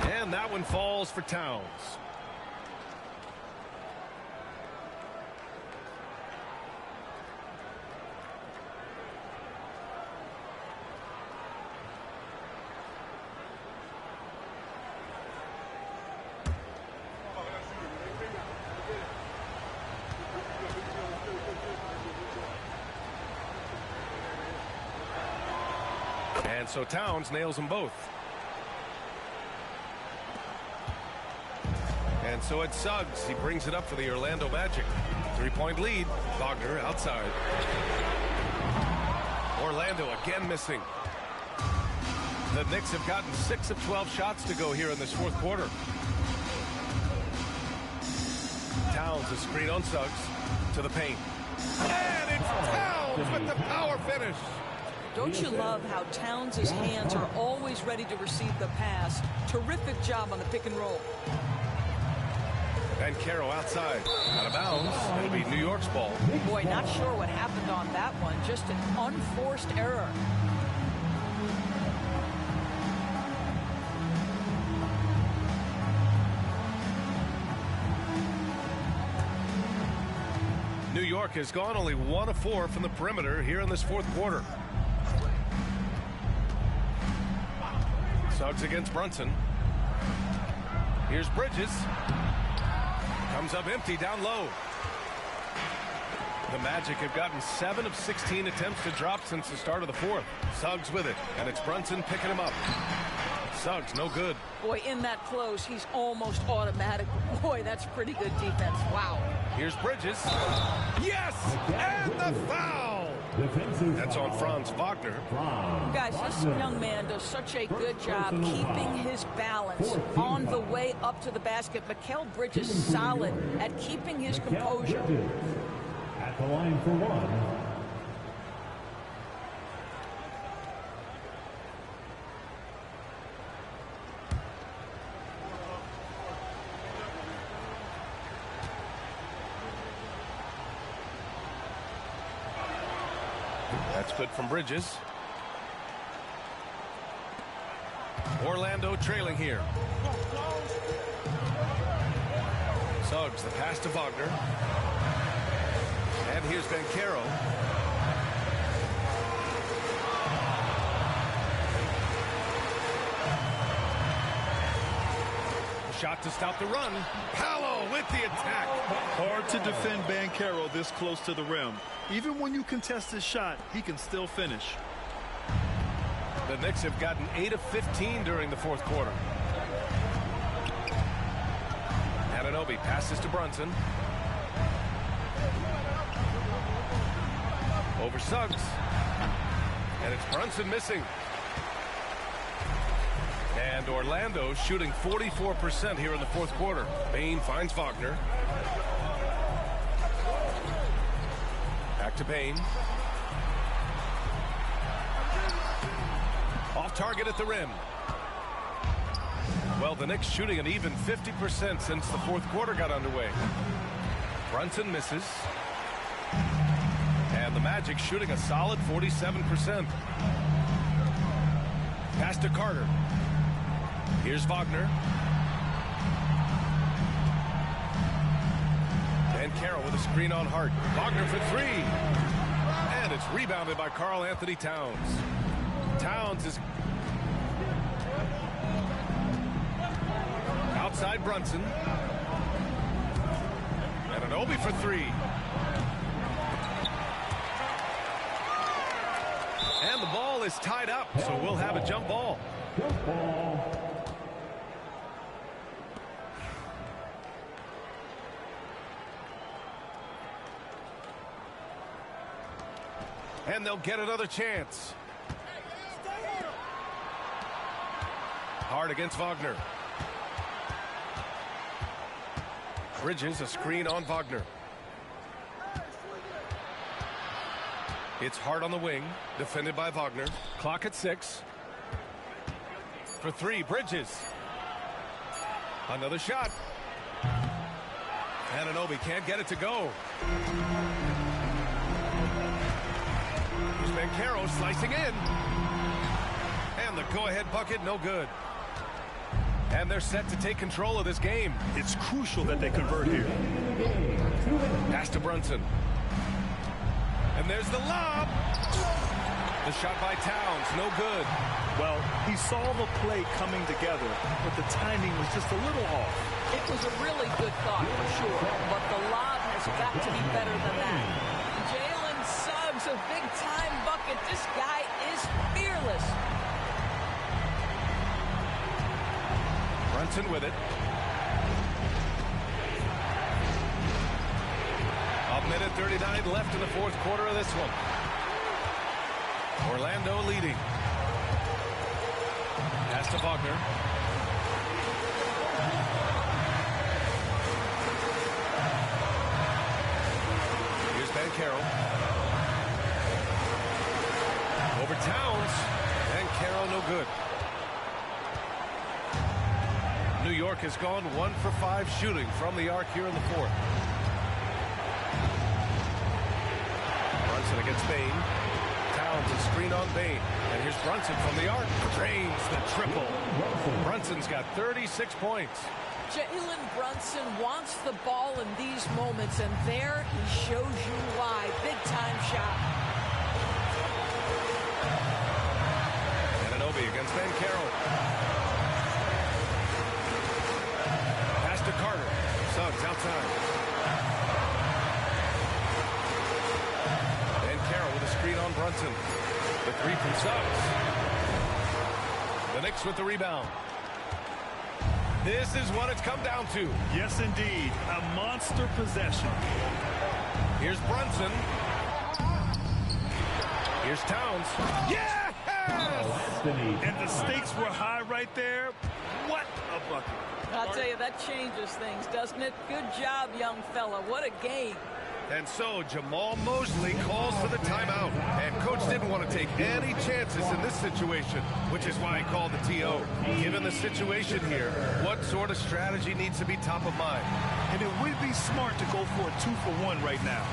And that one falls for Towns. And so Towns nails them both. And so it's Suggs. He brings it up for the Orlando Magic. 3-point lead. Wagner outside. Orlando again missing. The Knicks have gotten 6 of 12 shots to go here in this fourth quarter. Towns a screen on Suggs to the paint. And it's Towns with the power finish. Don't you love how Towns' hands are always ready to receive the pass? Terrific job on the pick and roll. Banchero outside. Out of bounds. It'll be New York's ball. Boy, not sure what happened on that one. Just an unforced error. York has gone only 1 of 4 from the perimeter here in this fourth quarter. Suggs against Brunson. Here's Bridges. Comes up empty down low. The Magic have gotten 7 of 16 attempts to drop since the start of the fourth. Suggs with it, and it's Brunson picking him up. Suggs, no good. Boy, in that close, he's almost automatic. Boy, that's pretty good defense. Wow. Here's Bridges. Yes! And the foul! That's on Franz Wagner. Guys, this young man does such a good job keeping his balance on the way up to the basket. Mikal Bridges solid at keeping his composure. At the line for one. That's good from Bridges. Orlando trailing here. Suggs, the pass to Wagner. And here's Banchero. Shot to stop the run. Paolo with the attack. Hard to defend Banchero this close to the rim. Even when you contest his shot, he can still finish. The Knicks have gotten 8 of 15 during the fourth quarter. Anunoby passes to Brunson. Over Suggs. And it's Brunson missing. And Orlando shooting 44% here in the fourth quarter. Bane finds Wagner. Back to Bane. Off target at the rim. Well, the Knicks shooting an even 50% since the fourth quarter got underway. Brunson misses. And the Magic shooting a solid 47%. Pass to Carter. Here's Wagner. Banchero with a screen on Hart. Wagner for 3. And it's rebounded by Karl Anthony Towns. Towns is outside Brunson. And Anunoby for 3. And the ball is tied up, so we'll have a jump ball. Jump ball. And they'll get another chance. Hard against Wagner. Bridges, a screen on Wagner. It's Hart on the wing, defended by Wagner. Clock at 6. For 3, Bridges. Another shot. Anunoby can't get it to go. Here's Banchero slicing in. And the go-ahead bucket, no good. And they're set to take control of this game. It's crucial that they convert here. Pass to Brunson. And there's the lob. The shot by Towns, no good. Well, he saw the play coming together, but the timing was just a little off. It was a really good thought for sure, but the lob has got to be better than that. Jalen Suggs, a big-time bucket. This guy is fearless. Brunson with it. A minute 39 left in the fourth quarter of this one. Orlando leading. Pass to Wagner. Here's Banchero. Over Towns. Banchero no good. New York has gone 1 for 5 shooting from the arc here in the fourth. Brunson against Bane. Towns a screen on Bane. And here's Brunson from the arc. Drains the triple. Brunson's got 36 points. Jalen Brunson wants the ball in these moments, and there he shows you why. Big-time shot. Anunoby against Banchero. Pass to Carter. Suggs outside. Banchero with a screen on Brunson. The three from Suggs. The Knicks with the rebound. This is what it's come down to. Yes, indeed. A monster possession. Here's Brunson. Here's Towns. Yes! And the stakes were high right there. What a bucket. I'll tell you, that changes things, doesn't it? Good job, young fella. What a game. And so Jamal Mosley calls for the timeout. And coach didn't want to take any chances in this situation, which is why he called the TO. Given the situation here, what sort of strategy needs to be top of mind? And it would be smart to go for a 2-for-1 right now.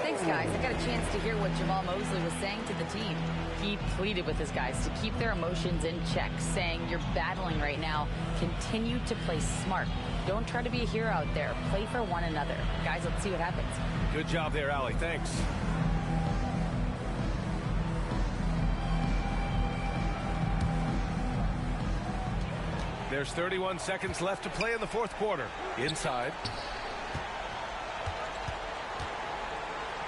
Thanks, guys. I got a chance to hear what Jamal Mosley was saying to the team. He pleaded with his guys to keep their emotions in check, saying, you're battling right now. Continue to play smart. Don't try to be a hero out there. Play for one another. Guys, let's see what happens. Good job there, Allie. Thanks. There's 31 seconds left to play in the fourth quarter. Inside.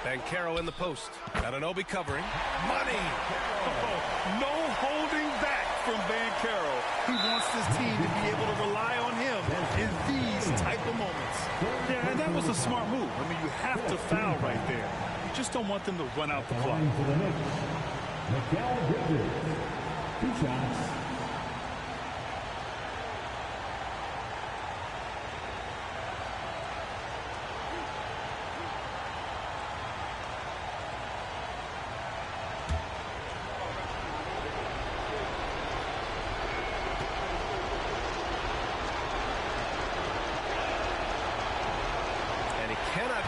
Banchero in the post. Anunoby covering. Money! Oh, no holding back from Banchero. He wants this team to be able to rely on him in these type of moments. Yeah, and that was a smart move. I mean, you have to foul right there. You just don't want them to run out the clock. Two shots.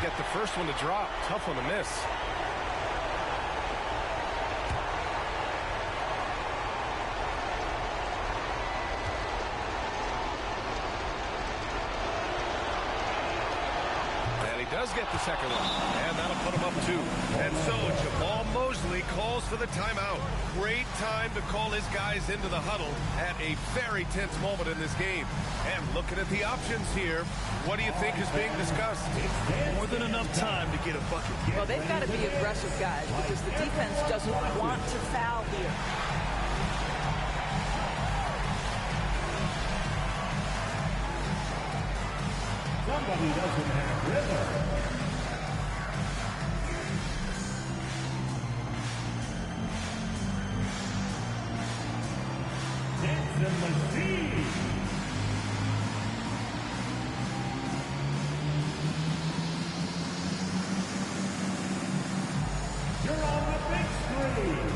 Get the first one to drop. Tough one to miss. And he does get the second one. And that'll put him up 2. And so Jamal Mosley calls for the timeout. Great time to call his guys into the huddle at a very tense moment in this game. And looking at the options here, what do you think is being discussed? More than enough time to get a bucket. Well, they've got to be aggressive, guys, because the defense doesn't want to foul here. Somebody doesn't have rhythm. It's the machine. You're on the big screen.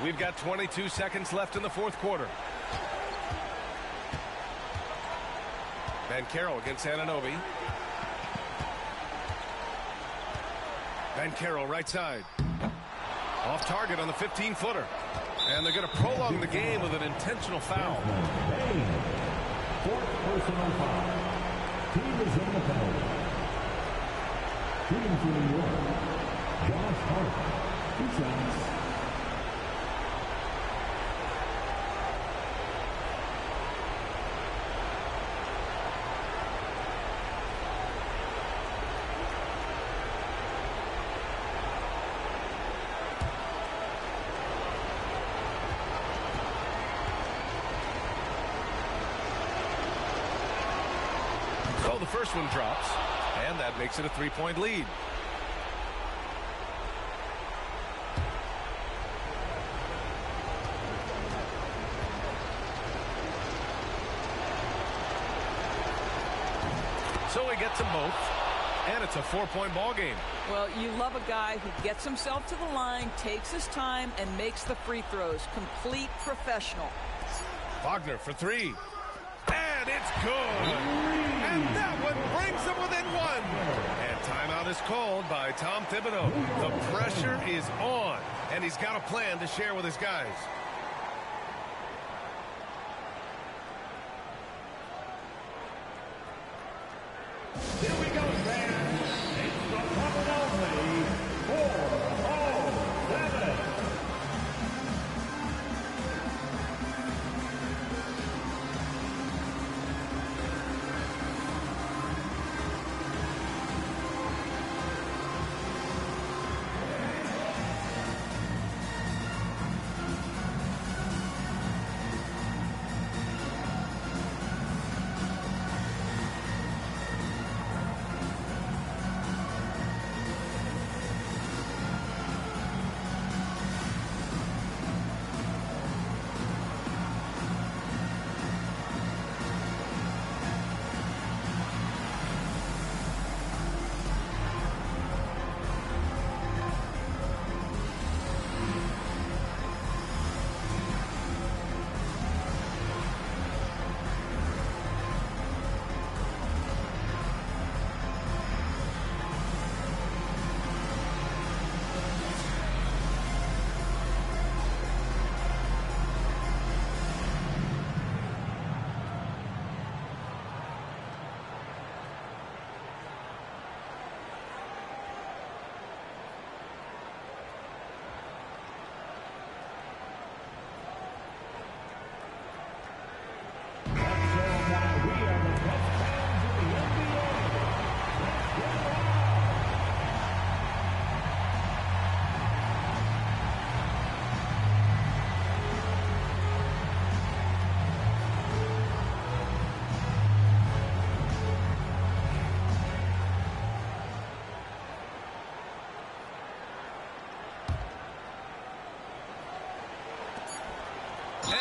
We've got 22 seconds left in the fourth quarter. Van Carroll against Anunoby. Van Carroll right side. Off target on the 15-footer. And they're going to prolong the game with an intentional foul. Fourth personal foul. Team is in the penalty. Shooting for New York, Josh Hart. 2 shots. So the first one drops, and that makes it a 3-point lead. So he gets them both, and it's a 4-point ball game. Well, you love a guy who gets himself to the line, takes his time, and makes the free throws. Complete professional. Wagner for 3. And it's good. And that one brings them within 1. And timeout is called by Tom Thibodeau. The pressure is on, and he's got a plan to share with his guys. Here we go, fans. It's the one and only 4-0-7.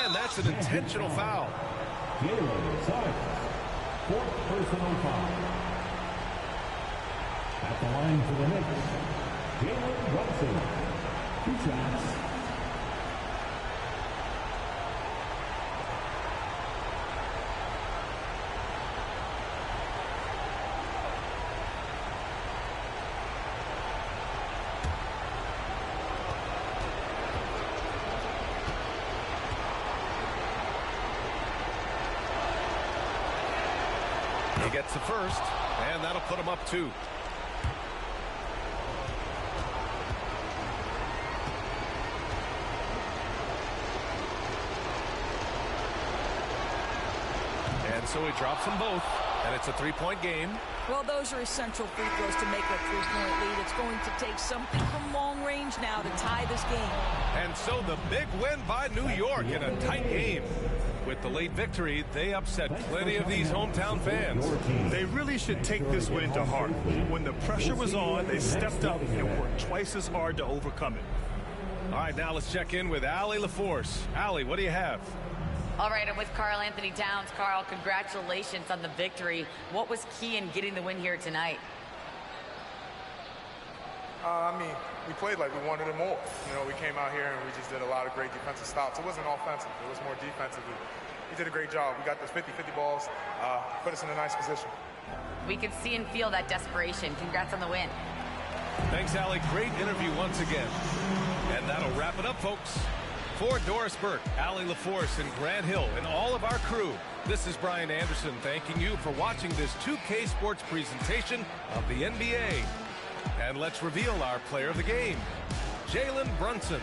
And that's an intentional foul. Jalen Suggs, 4th personal foul. At the line for the Knicks, Jalen Brunson. 2 shots. He gets the first, and that'll put him up 2. And so he drops them both, and it's a 3-point game. Well, those are essential free throws to make a 3-point lead. It's going to take something from long range now to tie this game. And so the big win by New York in a tight game. With the late victory, they upset plenty of these hometown fans. They really should take this win to heart. When the pressure was on, they stepped up and worked twice as hard to overcome it. All right, now let's check in with Allie LaForce. Allie, what do you have? All right, I'm with Karl Anthony Towns. Karl, congratulations on the victory. What was key in getting the win here tonight? I mean, we played like we wanted it more. You know, we came out here and we just did a lot of great defensive stops. It wasn't offensive. It was more defensive. We did a great job. We got those 50-50 balls, put us in a nice position. We could see and feel that desperation. Congrats on the win. Thanks, Allie. Great interview once again. And that'll wrap it up, folks. For Doris Burke, Allie LaForce, and Grant Hill, and all of our crew, this is Brian Anderson thanking you for watching this 2K Sports presentation of the NBA. And let's reveal our player of the game, Jalen Brunson.